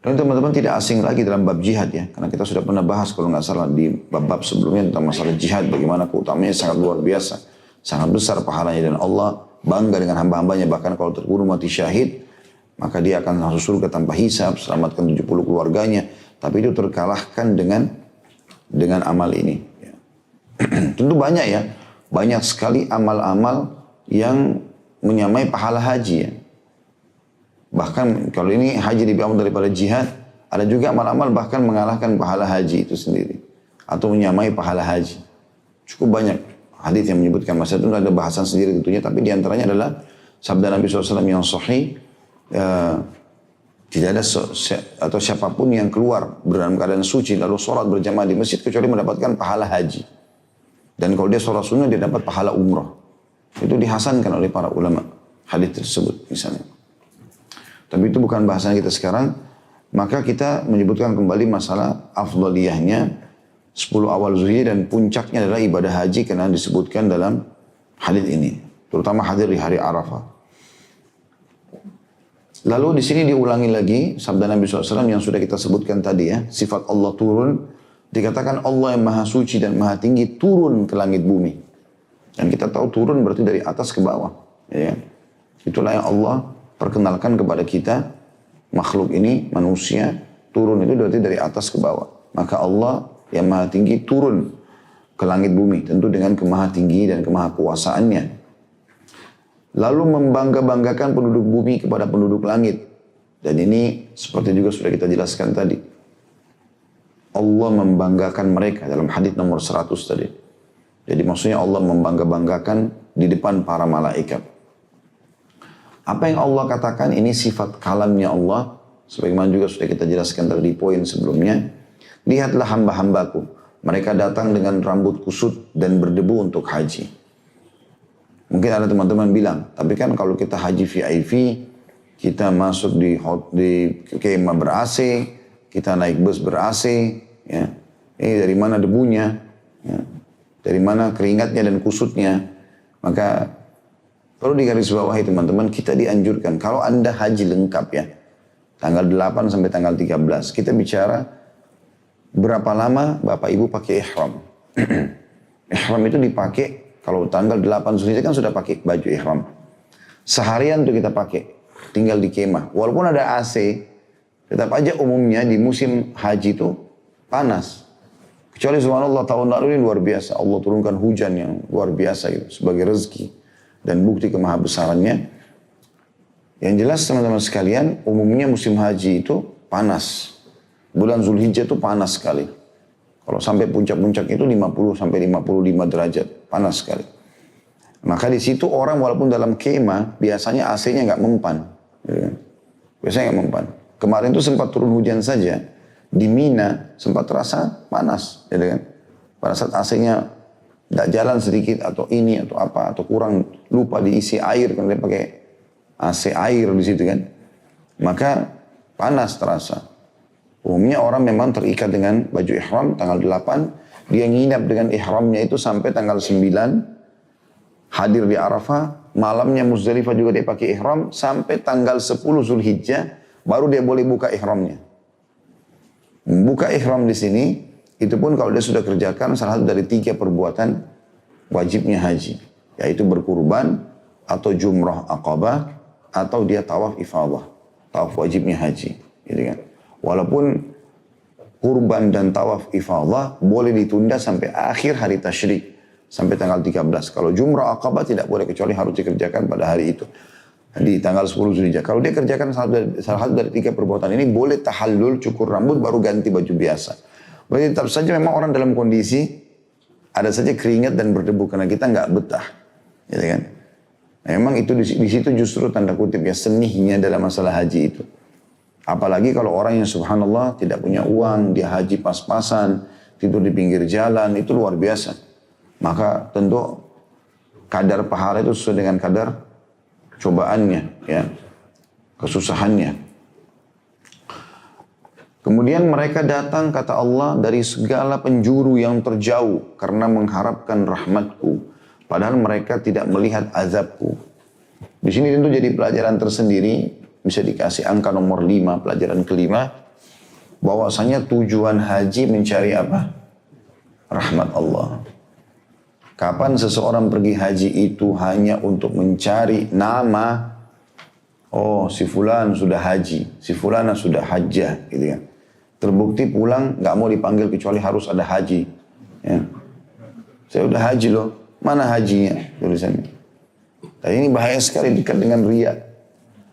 Dan teman-teman tidak asing lagi dalam bab jihad ya. Karena kita sudah pernah bahas kalau nggak salah di bab-bab sebelumnya tentang masalah jihad. Bagaimana keutamanya sangat luar biasa. Sangat besar pahalanya dan Allah bangga dengan hamba-hambanya. Bahkan kalau terbunuh mati syahid, maka dia akan masuk surga tanpa hisab, selamatkan 70 keluarganya. Tapi itu terkalahkan dengan amal ini. Ya. Tentu banyak ya. Banyak sekali amal-amal yang menyamai pahala haji ya. Bahkan kalau ini haji lebih amal daripada jihad, ada juga amal-amal bahkan mengalahkan pahala haji itu sendiri. Atau menyamai pahala haji. Cukup banyak hadis yang menyebutkan masalah itu, ada bahasan sendiri tentunya, tapi diantaranya adalah sabda Nabi SAW yang sahih, tidak ada atau siapapun yang keluar dalam keadaan suci lalu sholat berjamaah di masjid kecuali mendapatkan pahala haji. Dan kalau dia sholat sunnah dia dapat pahala umrah. Itu dihasankan oleh para ulama hadis tersebut misalnya. Tapi itu bukan bahasan kita sekarang. Maka kita menyebutkan kembali masalah afdaliyahnya 10 awal Zulhijjah dan puncaknya adalah ibadah haji karena disebutkan dalam hadis ini. Terutama hadir di hari Arafah. Lalu di sini diulangi lagi sabda Nabi SAW yang sudah kita sebutkan tadi ya. Sifat Allah turun. Dikatakan Allah yang maha suci dan maha tinggi turun ke langit bumi. Dan kita tahu turun berarti dari atas ke bawah. Ya. Itulah yang Allah perkenalkan kepada kita, makhluk ini, manusia, turun itu berarti dari atas ke bawah. Maka Allah yang maha tinggi turun ke langit bumi, tentu dengan kemaha tinggi dan kemaha kuasaannya. Lalu membangga-banggakan penduduk bumi kepada penduduk langit. Dan ini seperti juga sudah kita jelaskan tadi. Allah membanggakan mereka dalam hadis nomor 100 tadi. Jadi maksudnya Allah membangga-banggakan di depan para malaikat. Apa yang Allah katakan ini sifat kalamnya Allah. Sebagaimana juga sudah kita jelaskan tadi di poin sebelumnya. Lihatlah hamba-hambaku. Mereka datang dengan rambut kusut dan berdebu untuk haji. Mungkin ada teman-teman bilang, tapi kan kalau kita haji VIP, kita masuk di kemah ber-AC, kita naik bus ber-AC, ya. Ini dari mana debunya, ya. Dari mana keringatnya dan kusutnya. Maka perlu digarisbawahi teman-teman, kita dianjurkan. Kalau Anda haji lengkap ya, tanggal 8 sampai tanggal 13, kita bicara berapa lama Bapak Ibu pakai ihram. Ihram itu dipakai, kalau tanggal 8 Zulhijjah kan sudah pakai baju ihram. Seharian tuh kita pakai, tinggal di kemah. Walaupun ada AC, tetap aja umumnya di musim haji itu panas. Kecuali subhanallah tahun lalu ini luar biasa. Allah turunkan hujan yang luar biasa gitu, sebagai rezeki. Dan bukti kemahabesarannya. Yang jelas teman-teman sekalian, umumnya musim haji itu panas. Bulan Zulhijjah itu panas sekali. Kalau sampai puncak-puncak itu 50 sampai 55 derajat, panas sekali. Maka di situ orang walaupun dalam kemah, biasanya AC-nya nggak mempan. Biasanya nggak mempan. Kemarin itu sempat turun hujan saja. Di Mina sempat terasa panas. Pada saat AC-nya tidak jalan sedikit atau ini atau apa atau kurang lupa diisi air kan dia pakai AC air di situ kan, maka panas terasa. Umumnya orang memang terikat dengan baju ihram tanggal 8, dia nginap dengan ihramnya itu sampai tanggal 9, hadir di Arafah, malamnya Muzdalifah juga dia pakai ihram sampai tanggal 10 Zulhijjah baru dia boleh buka ihramnya. Buka ihram di sini itu pun kalau dia sudah kerjakan salah satu dari 3 perbuatan wajibnya haji. Yaitu berkurban, atau jumrah aqabah, atau dia tawaf ifadah. Tawaf wajibnya haji. Gitu kan. Walaupun kurban dan tawaf ifadah boleh ditunda sampai akhir hari tasyrik. Sampai tanggal 13. Kalau jumrah aqabah tidak boleh kecuali harus dikerjakan pada hari itu. Di tanggal 10 Zulhijjah. Kalau dia kerjakan salah satu dari 3 perbuatan ini boleh tahallul, cukur rambut, baru ganti baju biasa. Berarti tetap saja memang orang dalam kondisi ada saja keringat dan berdebu karena kita nggak betah, gitu kan? Nah, memang itu di situ justru tanda kutip ya senihnya dalam masalah haji itu. Apalagi kalau orang yang subhanallah tidak punya uang, dia haji pas-pasan, tidur di pinggir jalan, itu luar biasa. Maka tentu kadar pahala itu sesuai dengan kadar cobaannya, ya, kesusahannya. Kemudian mereka datang, kata Allah, dari segala penjuru yang terjauh karena mengharapkan rahmatku. Padahal mereka tidak melihat azabku. Di sini tentu jadi pelajaran tersendiri, bisa dikasih angka nomor 5, pelajaran kelima, bahwasanya tujuan haji mencari apa? Rahmat Allah. Kapan seseorang pergi haji itu hanya untuk mencari nama, oh si fulan sudah haji, si fulana sudah hajjah, gitu kan. Terbukti pulang nggak mau dipanggil kecuali harus ada haji. Ya. Saya udah haji loh, mana hajinya tulisannya. Dan ini bahaya sekali, dekat dengan riya.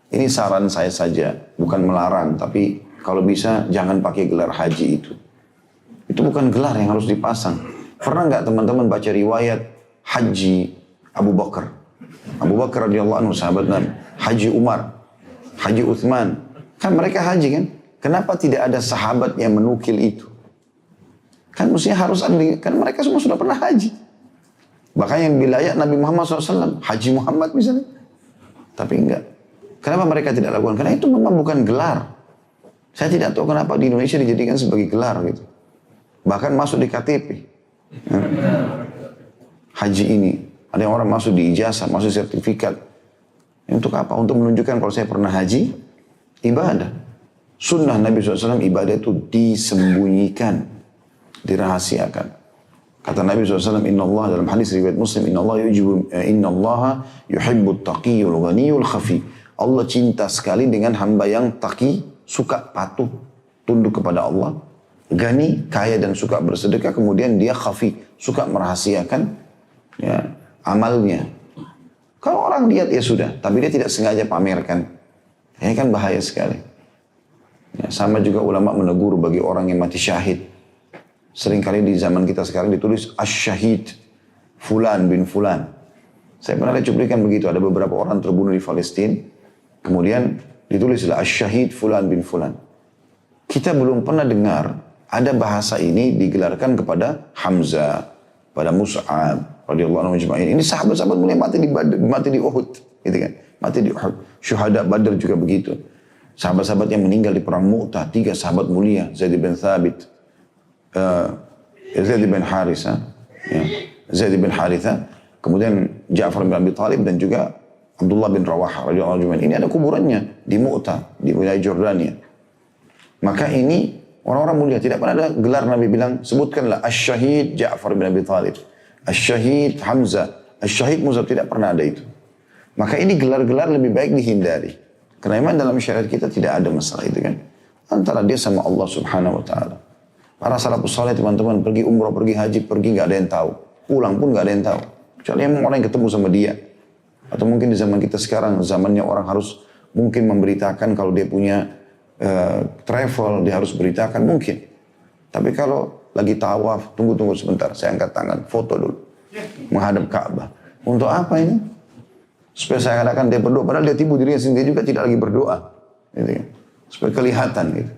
Ini saran saya saja, bukan melarang, tapi kalau bisa jangan pakai gelar haji itu. Itu bukan gelar yang harus dipasang. Pernah nggak teman-teman baca riwayat Haji Abu Bakar? Abu Bakar radhiyallahu anhu sahabat Nabi, Haji Umar, Haji Uthman, kan mereka haji kan? Kenapa tidak ada sahabat yang menukil itu? Kan mestinya harus ada, kan mereka semua sudah pernah haji. Bahkan yang wilayah Nabi Muhammad SAW, Haji Muhammad misalnya. Tapi enggak. Kenapa mereka tidak lakukan? Karena itu memang bukan gelar. Saya tidak tahu kenapa di Indonesia dijadikan sebagai gelar gitu. Bahkan masuk di KTP. Haji ini. Ada yang orang masuk di ijazah, masuk sertifikat. Untuk apa? Untuk menunjukkan kalau saya pernah haji, ibadah. Sunnah Nabi SAW ibadah itu disembunyikan, dirahasiakan. Kata Nabi SAW, Inna Allah dalam hadis riwayat Muslim, Inna Allah yuhibbut taqiyul ghaniyul khafi. Allah cinta sekali dengan hamba yang taqi, suka patuh, tunduk kepada Allah. Gani, kaya dan suka bersedekah, kemudian dia khafi, suka merahasiakan ya, amalnya. Kalau orang lihat ya sudah, tapi dia tidak sengaja pamerkan. Ini kan bahaya sekali. Ya, sama juga ulama menegur bagi orang yang mati syahid. Seringkali di zaman kita sekarang ditulis Ash-Syahid Fulan bin Fulan. Saya pernah lihat cuplikan begitu. Ada beberapa orang terbunuh di Palestina. Kemudian ditulislah Ash-Syahid Fulan bin Fulan. Kita belum pernah dengar ada bahasa ini digelarkan kepada Hamzah, pada Mus'ab radhiyallahu anhu ajma'in. Ini sahabat-sahabat mulia mati di Uhud, gitu kan? Mati di Uhud. Syuhada Badar juga begitu. Sahabat-sahabat yang meninggal di perang Mu'tah, 3 sahabat mulia, Zaid bin Thabit, Zaid bin Haritha, ya, Zaid bin Haritha, kemudian Ja'far bin Abi Talib dan juga Abdullah bin Rawaha radhiyallahu anhu. Ini ada kuburannya di Mu'tah, di wilayah Jordania. Maka ini orang-orang mulia, tidak pernah ada gelar Nabi bilang, sebutkanlah Ash-Syahid Ja'far bin Abi Talib, Ash-Syahid Hamzah, Ash-Syahid Mus'ab, tidak pernah ada itu. Maka ini gelar-gelar lebih baik dihindari. Karena memang dalam syariat kita tidak ada masalah itu kan. Antara dia sama Allah subhanahu wa ta'ala. Para salafus saleh teman-teman pergi umrah, pergi haji, pergi gak ada yang tahu. Pulang pun gak ada yang tahu. Kecuali emang orang yang ketemu sama dia. Atau mungkin di zaman kita sekarang, zamannya orang harus mungkin memberitakan kalau dia punya travel, dia harus beritakan mungkin. Tapi kalau lagi tawaf, tunggu sebentar, saya angkat tangan, foto dulu. Menghadap Ka'bah. Untuk apa ini? Supaya saya katakan dia berdoa, padahal dia tipu dirinya sendiri juga tidak lagi berdoa. Gitu kan? Supaya kelihatan gitu.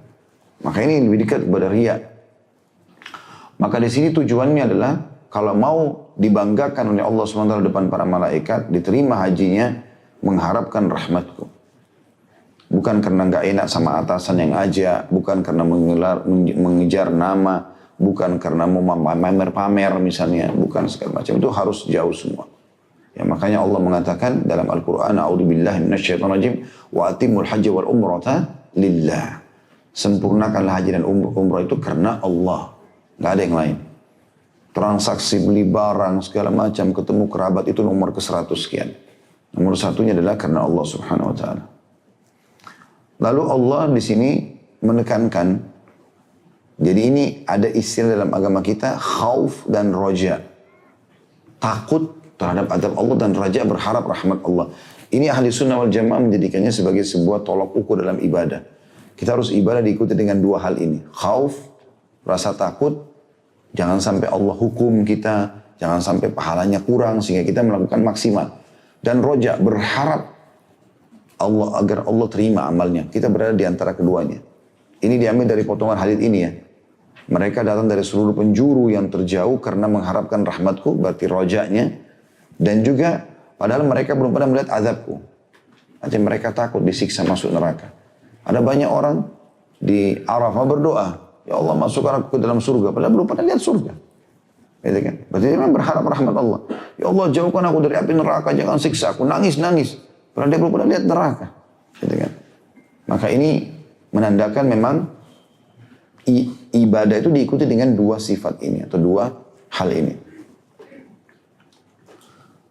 Maka ini lebih dekat kepada riya. Maka di sini tujuannya adalah, kalau mau dibanggakan oleh Allah SWT depan para malaikat, diterima hajinya, mengharapkan rahmatku. Bukan karena nggak enak sama atasan yang ajak, bukan karena mengejar nama, bukan karena mau pamer misalnya, bukan segala macam. Itu harus jauh semua. Ya, makanya Allah mengatakan dalam Al-Quran, A'udzubillahi minasyaitonirrajim, wa atimul haji wal umrata lillah. Sempurnakanlah haji dan umrah itu karena Allah. Nggak ada yang lain. Transaksi beli barang segala macam, ketemu kerabat itu nomor ke-100 sekian. Nomor satunya adalah karena Allah subhanahu wa ta'ala. Lalu Allah di sini menekankan, jadi ini ada istilah dalam agama kita, khauf dan roja. Takut terhadap azab Allah dan raja berharap rahmat Allah. Ini ahli sunnah wal jamaah menjadikannya sebagai sebuah tolak ukur dalam ibadah. Kita harus ibadah diikuti dengan 2 hal ini. Khauf, rasa takut, jangan sampai Allah hukum kita, jangan sampai pahalanya kurang sehingga kita melakukan maksimal. Dan roja, berharap Allah agar Allah terima amalnya. Kita berada di antara keduanya. Ini diambil dari potongan hadits ini ya. Mereka datang dari seluruh penjuru yang terjauh karena mengharapkan rahmatku, berarti rojanya. Dan juga padahal mereka belum pernah melihat azabku. Artinya mereka takut disiksa masuk neraka. Ada banyak orang di Arafah berdoa, ya Allah masukkan aku ke dalam surga, padahal belum pernah lihat surga. Gitu kan? Berarti dia memang berharap rahmat Allah. Ya Allah jauhkan aku dari api neraka, jangan siksa aku, nangis. Padahal dia belum pernah lihat neraka. Gitu kan? Maka ini menandakan memang ibadah itu diikuti dengan dua sifat ini atau dua hal ini.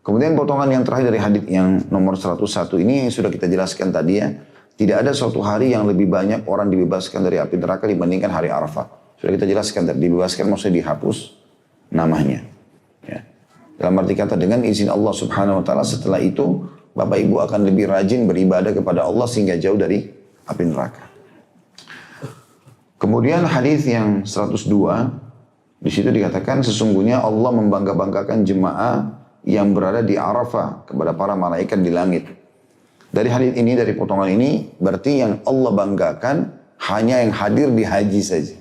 Kemudian potongan yang terakhir dari hadits yang nomor 101 ini yang sudah kita jelaskan tadi ya. Tidak ada suatu hari yang lebih banyak orang dibebaskan dari api neraka dibandingkan hari Arafah. Sudah kita jelaskan tadi, dibebaskan maksudnya dihapus namanya. Ya. Dalam arti kata dengan izin Allah Subhanahu Wa Taala setelah itu Bapak Ibu akan lebih rajin beribadah kepada Allah sehingga jauh dari api neraka. Kemudian hadis yang 102 di situ dikatakan sesungguhnya Allah membangga-banggakan jemaah yang berada di Arafah kepada para malaikat di langit. Dari hadis ini, dari potongan ini, berarti yang Allah banggakan hanya yang hadir di haji saja.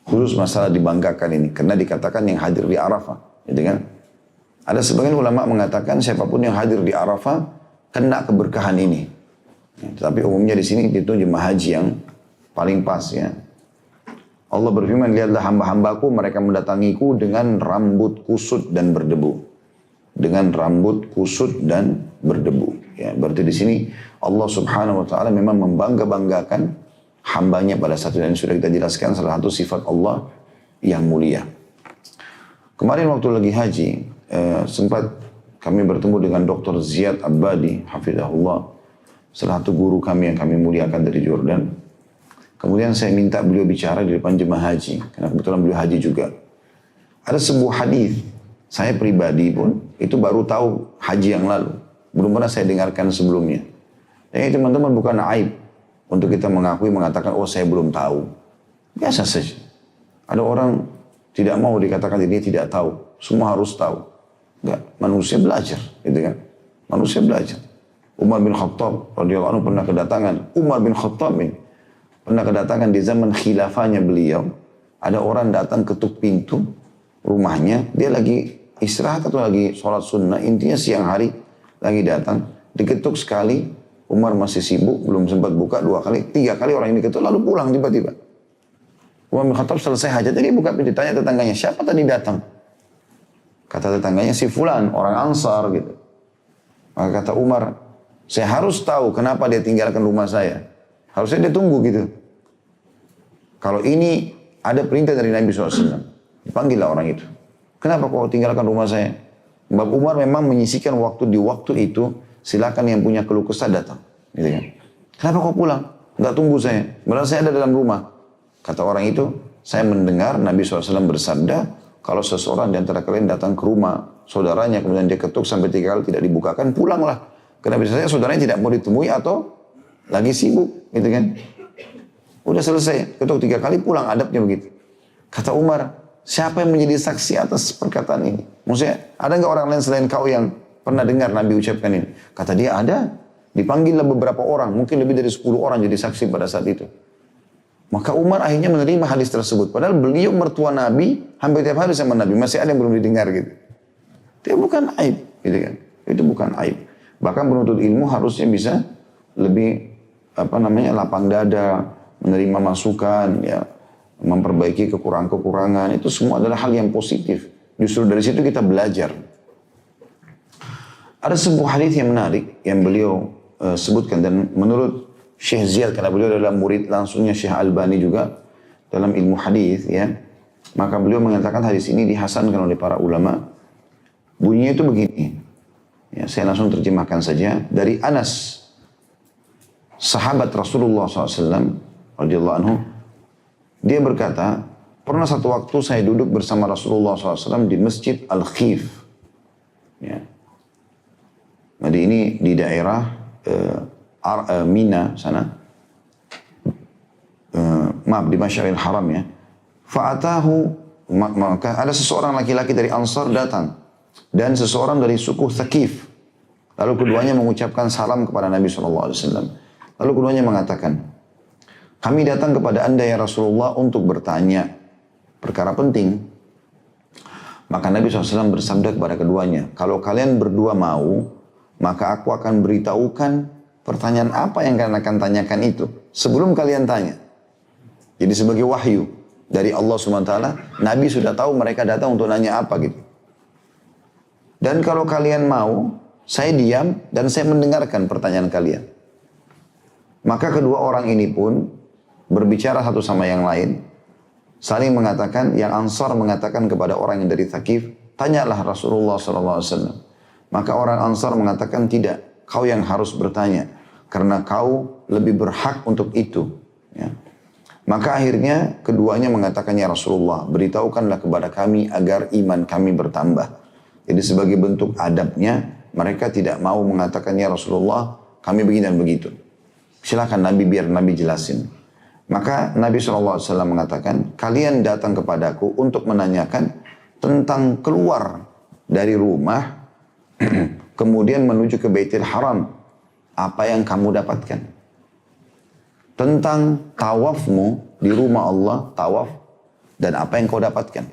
Khusus masalah dibanggakan ini, karena dikatakan yang hadir di Arafah. Gitu kan? Ada sebagian ulama mengatakan siapapun yang hadir di Arafah kena keberkahan ini. Ya, tetapi umumnya di sini itu jemaah haji yang paling pas ya. Allah berfirman, lihatlah hamba-hambaku mereka mendatangiku dengan rambut kusut dan berdebu. Dengan rambut kusut dan berdebu. Ya, berarti di sini Allah Subhanahu Wa Taala memang membangga-banggakan hambanya pada saat itu dan sudah kita jelaskan salah satu sifat Allah yang mulia. Kemarin waktu lagi haji sempat kami bertemu dengan Dr. Ziyad Abadi, hafizahullah, salah satu guru kami yang kami muliakan dari Jordan. Kemudian saya minta beliau bicara di depan jemaah haji, karena kebetulan beliau haji juga. Ada sebuah hadis, saya pribadi pun itu baru tahu haji yang lalu, belum pernah saya dengarkan sebelumnya. Dan teman-teman bukan aib untuk kita mengakui mengatakan oh saya belum tahu, biasa saja. Ada orang tidak mau dikatakan dia tidak tahu, semua harus tahu. Enggak, manusia belajar, gitu kan? Manusia belajar. Umar bin Khattab radhiyallahu anhu pernah kedatangan. Umar bin Khattab ini pernah kedatangan di zaman khilafahnya beliau. Ada orang datang ketuk pintu rumahnya, dia lagi istirahat atau lagi sholat sunnah, intinya siang hari lagi datang, diketuk sekali, Umar masih sibuk, belum sempat buka 2 kali, 3 kali orang ini ketuk, lalu pulang tiba-tiba. Umar bin Khattab selesai hajatnya, dia buka pintu, tanya tetangganya, siapa tadi datang? Kata tetangganya, si fulan, orang Ansar gitu. Maka kata Umar, saya harus tahu kenapa dia tinggalkan rumah saya. Harusnya dia tunggu gitu. Kalau ini ada perintah dari Nabi SAW, dipanggillah orang itu. Kenapa kau tinggalkan rumah saya? Mbak Umar memang menyisikan waktu di waktu itu, silakan yang punya keluh kesah datang. Gitu kan. Kenapa kau pulang? Enggak tunggu saya. Padahal saya ada dalam rumah. Kata orang itu, saya mendengar Nabi SAW bersabda, kalau seseorang di antara kalian datang ke rumah saudaranya, kemudian dia ketuk sampai 3 kali tidak dibukakan, pulanglah. Karena biasanya saudaranya tidak mau ditemui atau lagi sibuk. Gitu kan. Udah selesai, ketuk 3 kali pulang, adabnya begitu. Kata Umar, siapa yang menjadi saksi atas perkataan ini? Maksudnya, ada nggak orang lain selain kau yang pernah dengar Nabi ucapkan ini? Kata dia, ada. Dipanggillah beberapa orang, mungkin lebih dari 10 orang jadi saksi pada saat itu. Maka Umar akhirnya menerima hadis tersebut. Padahal beliau mertua Nabi, hampir tiap hari sama Nabi. Masih ada yang belum didengar gitu. Itu bukan aib. Gitu kan. Itu bukan aib. Bahkan penuntut ilmu harusnya bisa lebih lapang dada, menerima masukan, ya, memperbaiki kekurangan-kekurangan. Itu semua adalah hal yang positif. Justru dari situ kita belajar. Ada sebuah hadis yang menarik yang beliau sebutkan dan menurut Syekh Ziyad, karena beliau adalah murid langsungnya Syekh Albani juga dalam ilmu hadis, ya. Maka beliau mengatakan hadis ini dihasankan oleh para ulama. Bunyinya itu begini. Ya, saya langsung terjemahkan saja dari Anas, sahabat Rasulullah SAW, radhiyallahu anhu. Dia berkata, pernah satu waktu saya duduk bersama Rasulullah SAW di Masjid Al-Khif. Ya. Jadi ini di daerah Mina sana. Maaf, di Masjidil Haram ya. Fa'atahu, maka ada seseorang laki-laki dari Ansar datang. Dan seseorang dari suku Thaqif. Lalu keduanya mengucapkan salam kepada Nabi SAW. Lalu keduanya mengatakan, kami datang kepada anda ya Rasulullah untuk bertanya perkara penting. Maka Nabi SAW bersabda kepada keduanya, kalau kalian berdua mau, maka aku akan beritahukan pertanyaan apa yang kalian akan tanyakan itu sebelum kalian tanya. Jadi sebagai wahyu dari Allah SWT, Nabi sudah tahu mereka datang untuk nanya apa gitu. Dan kalau kalian mau, saya diam dan saya mendengarkan pertanyaan kalian. Maka kedua orang ini pun berbicara satu sama yang lain, saling mengatakan, yang Ansar mengatakan kepada orang yang dari Thaqif, tanyalah Rasulullah SAW. Maka orang Ansar mengatakan, tidak, kau yang harus bertanya, karena kau lebih berhak untuk itu. Ya. Maka akhirnya keduanya mengatakan, ya Rasulullah, beritahukanlah kepada kami agar iman kami bertambah. Jadi sebagai bentuk adabnya, mereka tidak mau mengatakan, ya Rasulullah, kami begini dan begitu. Silakan Nabi, biar Nabi jelasin. Maka Nabi SAW mengatakan, kalian datang kepadaku untuk menanyakan tentang keluar dari rumah, kemudian menuju ke Baitul Haram. Apa yang kamu dapatkan? Tentang tawafmu di rumah Allah, tawaf, dan apa yang kau dapatkan.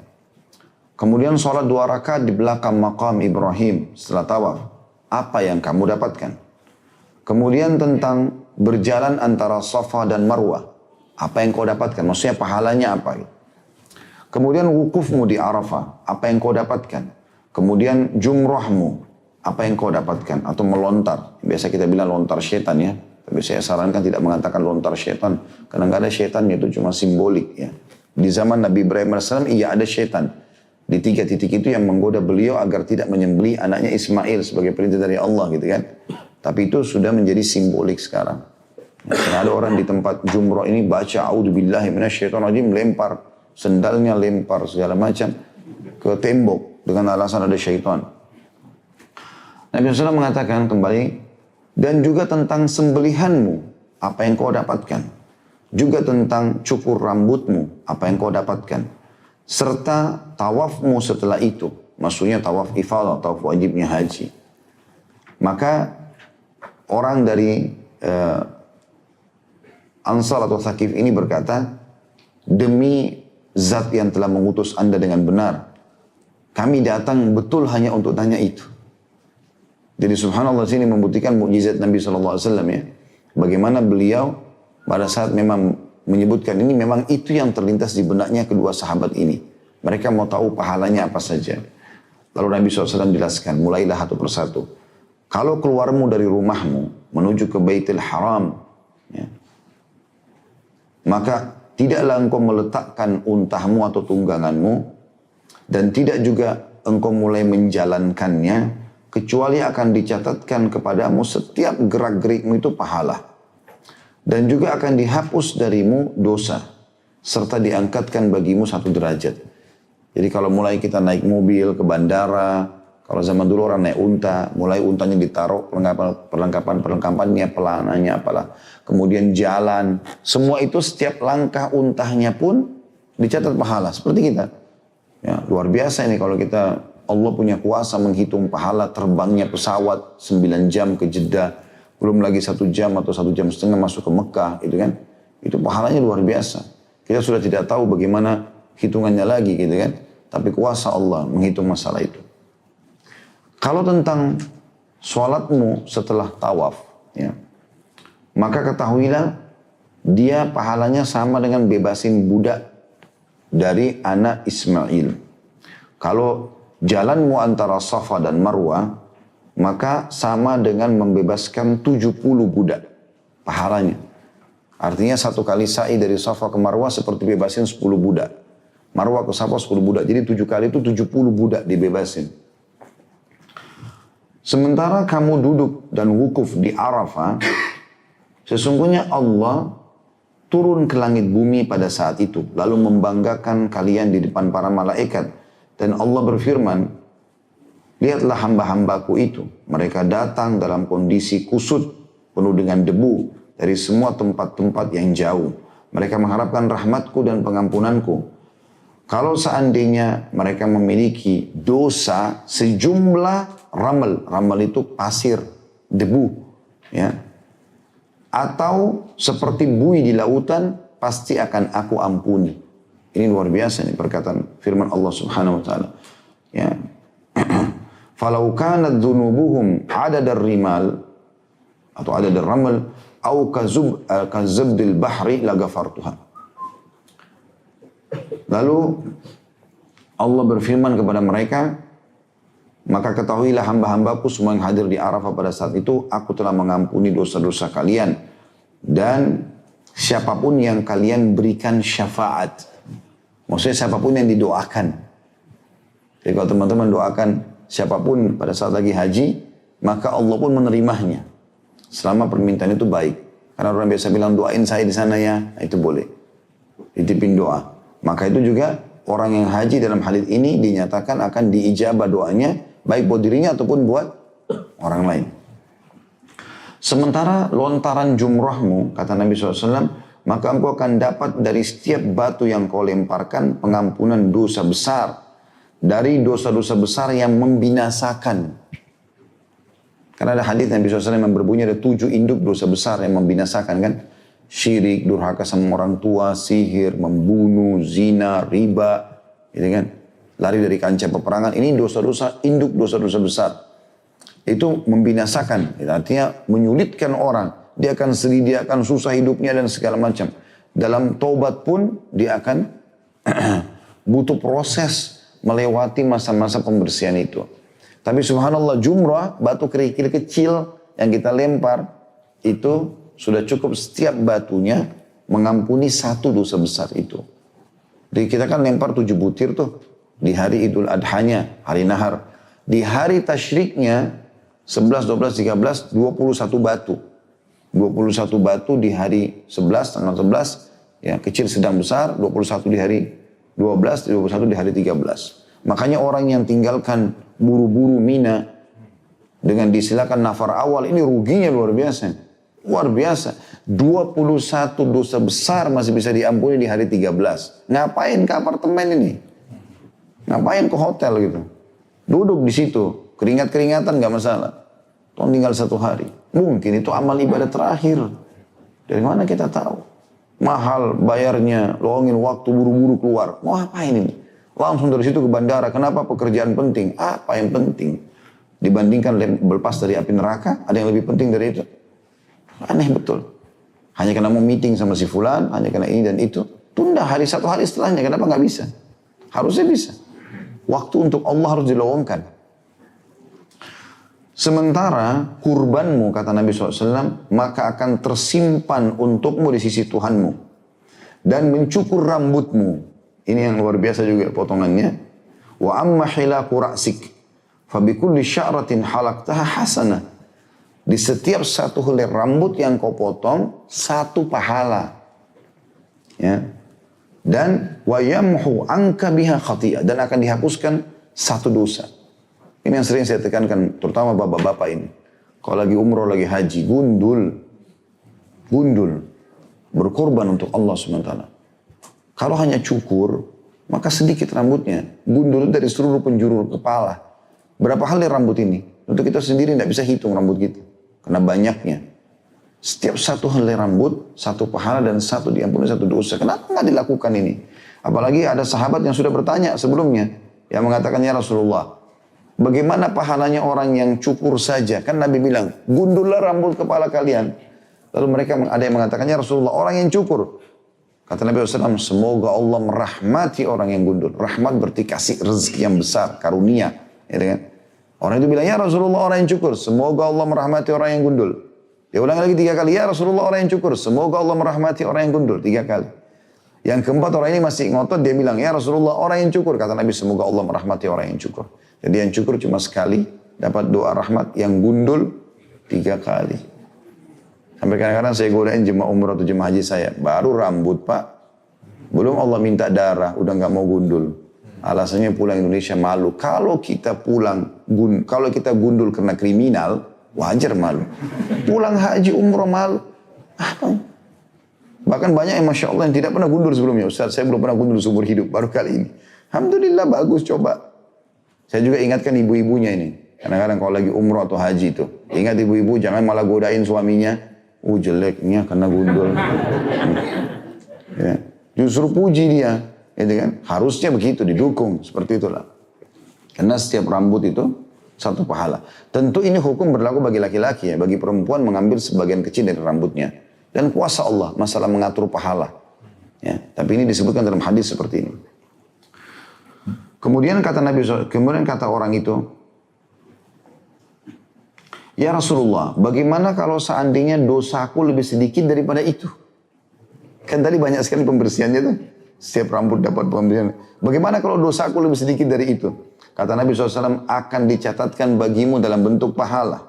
Kemudian sholat 2 rakaat di belakang maqam Ibrahim setelah tawaf. Apa yang kamu dapatkan? Kemudian tentang berjalan antara Safa dan Marwah. Apa yang kau dapatkan? Maksudnya pahalanya apa? Kemudian wukufmu di Arafah. Apa yang kau dapatkan? Kemudian jumrahmu. Apa yang kau dapatkan? Atau melontar. Biasa kita bilang lontar syaitan ya. Tapi saya sarankan tidak mengatakan lontar syaitan. Karena nggak ada syaitan, itu cuma simbolik ya. Di zaman Nabi Ibrahim AS, iya ada syaitan. Di 3 titik itu yang menggoda beliau agar tidak menyembelih anaknya Ismail sebagai perintah dari Allah gitu kan. Tapi itu sudah menjadi simbolik sekarang. Karena ada orang di tempat jumrah ini baca a'udzubillahi minasyaitonirrajim, lempar sendalnya, lempar segala macam ke tembok dengan alasan ada syaitan. Nabi SAW mengatakan kembali, dan juga tentang sembelihanmu, apa yang kau dapatkan. Juga tentang cukur rambutmu, apa yang kau dapatkan. Serta tawafmu setelah itu. Maksudnya tawaf ifadah, tawaf wajibnya haji. Maka orang dari Ansar atau Thaqif ini berkata, demi zat yang telah mengutus anda dengan benar, kami datang betul hanya untuk tanya itu. Jadi subhanallah sini membuktikan mukjizat Nabi SAW ya. Bagaimana beliau pada saat memang menyebutkan ini, memang itu yang terlintas di benaknya kedua sahabat ini. Mereka mau tahu pahalanya apa saja. Lalu Nabi SAW jelaskan, mulailah satu persatu. Kalau keluarmu dari rumahmu menuju ke Baitul Haram, ya, maka tidaklah engkau meletakkan untahmu atau tungganganmu, dan tidak juga engkau mulai menjalankannya, kecuali akan dicatatkan kepadamu setiap gerak-gerikmu itu pahala. Dan juga akan dihapus darimu dosa, serta diangkatkan bagimu 1 derajat. Jadi kalau mulai kita naik mobil ke bandara, kalau zaman dulu orang naik unta, mulai untanya ditaruh, perlengkapannya, pelananya apalah. Kemudian jalan, semua itu setiap langkah untahnya pun dicatat pahala, seperti kita. Ya, luar biasa ini kalau kita, Allah punya kuasa menghitung pahala terbangnya pesawat 9 jam ke Jeddah. Belum lagi 1 jam atau 1,5 jam masuk ke Mekah, gitu kan. Itu pahalanya luar biasa. Kita sudah tidak tahu bagaimana hitungannya lagi, gitu kan. Tapi kuasa Allah menghitung masalah itu. Kalau tentang sholatmu setelah tawaf, ya, maka ketahuilah dia pahalanya sama dengan bebasin budak dari anak Ismail. Kalau jalanmu antara Safa dan Marwah, maka sama dengan membebaskan 70 budak pahalanya. Artinya 1 kali sa'i dari Safa ke Marwah seperti bebasin 10 budak. Marwah ke Safa 10 budak. Jadi 7 kali itu 70 budak dibebasin. Sementara kamu duduk dan wukuf di Arafah, sesungguhnya Allah turun ke langit bumi pada saat itu, lalu membanggakan kalian di depan para malaikat. Dan Allah berfirman, lihatlah hamba-hambaku itu, mereka datang dalam kondisi kusut, penuh dengan debu, dari semua tempat-tempat yang jauh. Mereka mengharapkan rahmatku dan pengampunanku. Kalau seandainya mereka memiliki dosa sejumlah ramal itu pasir, debu, ya, atau seperti buih di lautan, pasti akan aku ampuni. Ini luar biasa nih perkataan firman Allah Subhanahu wa taala. Ya. Falau kanat dzunubuhum adadar rimal, atau ada di ramal, au kazubdil bahri la ghafartuha. Lalu Allah berfirman kepada mereka, maka ketahuilah hamba-hambaku semua yang hadir di Arafah pada saat itu, aku telah mengampuni dosa-dosa kalian. Dan siapapun yang kalian berikan syafaat. Maksudnya siapapun yang didoakan. Jadi kalau teman-teman doakan siapapun pada saat lagi haji, maka Allah pun menerimanya. Selama permintaan itu baik. Karena orang biasa bilang doain saya di sana ya, itu boleh. Titipin doa. Maka itu juga orang yang haji dalam hal ini dinyatakan akan diijabah doanya, baik buat dirinya ataupun buat orang lain. Sementara lontaran jumrahmu, kata Nabi SAW, maka engkau akan dapat dari setiap batu yang kau lemparkan pengampunan dosa besar. Dari dosa-dosa besar yang membinasakan. Karena ada hadis Nabi SAW yang berbunyi ada 7 induk dosa besar yang membinasakan kan. Syirik, durhaka sama orang tua, sihir, membunuh, zina, riba, gitu kan. Lari dari kancah peperangan. Ini dosa-dosa, induk dosa-dosa besar. Itu membinasakan. Artinya menyulitkan orang. Dia akan sedih, dia akan susah hidupnya dan segala macam. Dalam taubat pun dia akan butuh proses melewati masa-masa pembersihan itu. Tapi subhanallah jumrah, batu kerikil kecil yang kita lempar, itu sudah cukup setiap batunya mengampuni 1 dosa besar itu. Jadi kita kan lempar 7 butir tuh. Di hari Idul Adhanya, hari Nahar. Di hari tasyriknya, 11, 12, 13, 21 batu. 21 batu di hari 11, tanggal 11, ya, kecil, sedang, besar. 21 di hari 12, 21 di hari 13. Makanya orang yang tinggalkan buru-buru Mina dengan disilakan nafar awal, ini ruginya luar biasa. Luar biasa. 21 dosa besar masih bisa diampuni di hari 13. Ngapain ke apartemen ini? Ngapain ke hotel gitu? Duduk di situ. Keringat-keringatan gak masalah. Tuh tinggal 1 hari. Mungkin itu amal ibadah terakhir. Dari mana kita tahu? Mahal bayarnya, luangin waktu buru-buru keluar. Mau ngapain ini? Langsung dari situ ke bandara. Kenapa? Pekerjaan penting. Apa yang penting? Dibandingkan berlepas dari api neraka, ada yang lebih penting dari itu? Aneh betul. Hanya karena mau meeting sama si fulan, hanya karena ini dan itu. Tunda 1 hari setelahnya. Kenapa nggak bisa? Harusnya bisa. Waktu untuk Allah harus dilowongkan. Sementara kurbanmu, kata Nabi SAW, maka akan tersimpan untukmu di sisi Tuhanmu. Dan mencukur rambutmu. Ini yang luar biasa juga potongannya. Wa amma hilaku ra'sik. Fabikulli sya'ratin halaktaha hasanah. Di setiap 1 helai rambut yang kau potong, 1 pahala. Ya. Dan wa yamhu anka biha khati'ah. Dan akan dihapuskan 1 dosa. Ini yang sering saya tekankan, terutama bapak-bapak ini. Kalau lagi umroh, lagi haji, gundul. Berkorban untuk Allah SWT. Kalau hanya cukur, maka sedikit rambutnya. Gundul dari seluruh penjuru kepala. Berapa helai rambut ini? Untuk kita sendiri tidak bisa hitung rambut kita. Karena banyaknya. Setiap 1 helai rambut, 1 pahala dan 1 diampuni 1 dosa. Kenapa nggak dilakukan ini? Apalagi ada sahabat yang sudah bertanya sebelumnya. Yang mengatakan, ya Rasulullah, bagaimana pahalanya orang yang cukur saja? Kan Nabi bilang, gundullah rambut kepala kalian. Lalu mereka ada yang mengatakan, ya Rasulullah, orang yang cukur. Kata Nabi SAW, semoga Allah merahmati orang yang gundul. Rahmat berarti kasih rezeki yang besar, karunia. Ya kan? Orang itu bilang, ya Rasulullah orang yang cukur. Semoga Allah merahmati orang yang gundul. Dia ulang lagi 3 kali, ya Rasulullah orang yang cukur. Semoga Allah merahmati orang yang gundul. 3 kali. Yang keempat orang ini masih ngotot, dia bilang, ya Rasulullah orang yang cukur. Kata Nabi, semoga Allah merahmati orang yang cukur. Jadi yang cukur cuma sekali, dapat doa rahmat. Yang gundul 3 kali. Sampai kadang-kadang saya godain jemaah umrah atau jemaah haji saya. Baru rambut pak. Belum Allah minta darah, udah gak mau gundul. Alasannya pulang Indonesia malu. Kalau kita gundul karena kriminal, wajar malu. Pulang haji umrah malu. Apa? Bahkan banyak yang Masya Allah yang tidak pernah gundul sebelumnya. Ustaz, saya belum pernah gundul seumur hidup, baru kali ini. Alhamdulillah bagus, coba. Saya juga ingatkan ibu-ibunya ini. Kadang-kadang kalau lagi umrah atau haji itu. Ingat ibu-ibu jangan malah godain suaminya. Jeleknya karena gundul. Ya. Justru puji dia. Gitu kan? Harusnya begitu, didukung. Seperti itulah. Karena setiap rambut itu Satu pahala. Tentu ini hukum berlaku bagi laki-laki ya. Bagi perempuan mengambil sebagian kecil dari rambutnya. Dan kuasa Allah masalah mengatur pahala. Ya, tapi ini disebutkan dalam hadis seperti ini. Kemudian kata Nabi SAW, kemudian kata orang itu, ya Rasulullah, bagaimana kalau seandainya dosaku lebih sedikit daripada itu? Kan tadi banyak sekali pembersihannya tuh. Setiap rambut dapat pembersihan. Bagaimana kalau dosaku lebih sedikit dari itu? Kata Nabi SAW, akan dicatatkan bagimu dalam bentuk pahala.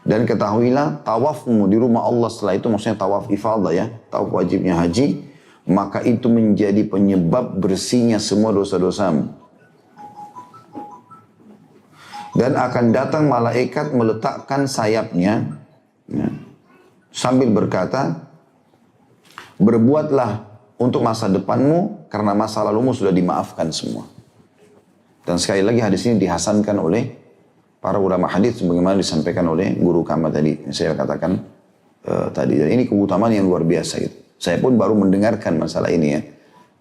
Dan ketahuilah, tawafmu di rumah Allah setelah itu, maksudnya tawaf ifadah ya, tawaf wajibnya haji, maka itu menjadi penyebab bersihnya semua dosa-dosamu. Dan akan datang malaikat meletakkan sayapnya, ya, sambil berkata, berbuatlah untuk masa depanmu, karena masa lalumu sudah dimaafkan semua. Dan sekali lagi hadis ini dihasankan oleh para ulama hadis sebagaimana disampaikan oleh guru kami tadi yang saya katakan tadi. Dan ini keutamaan yang luar biasa gitu. Saya pun baru mendengarkan masalah ini ya.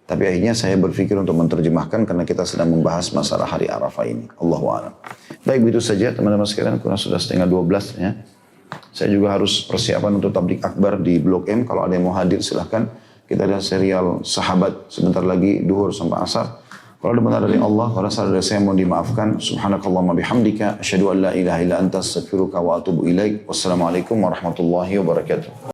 Tapi akhirnya saya berpikir untuk menerjemahkan karena kita sedang membahas masalah hari Arafah ini. Allahu a'lam. Baik, begitu saja teman-teman sekalian, karena sudah setengah 12 ya. Saya juga harus persiapan untuk tablik akbar di Blok M. Kalau ada yang mau hadir silahkan. Kita ada serial sahabat sebentar lagi duhur sampai asar. Kalau ada benar dari Allah, kalau salah dari saya mohon dimaafkan. Subhanakallahumma bihamdika, asyhadu an la ilaha illa anta astaghfiruka wa atubu ilaik. Wassalamualaikum warahmatullahi wabarakatuh.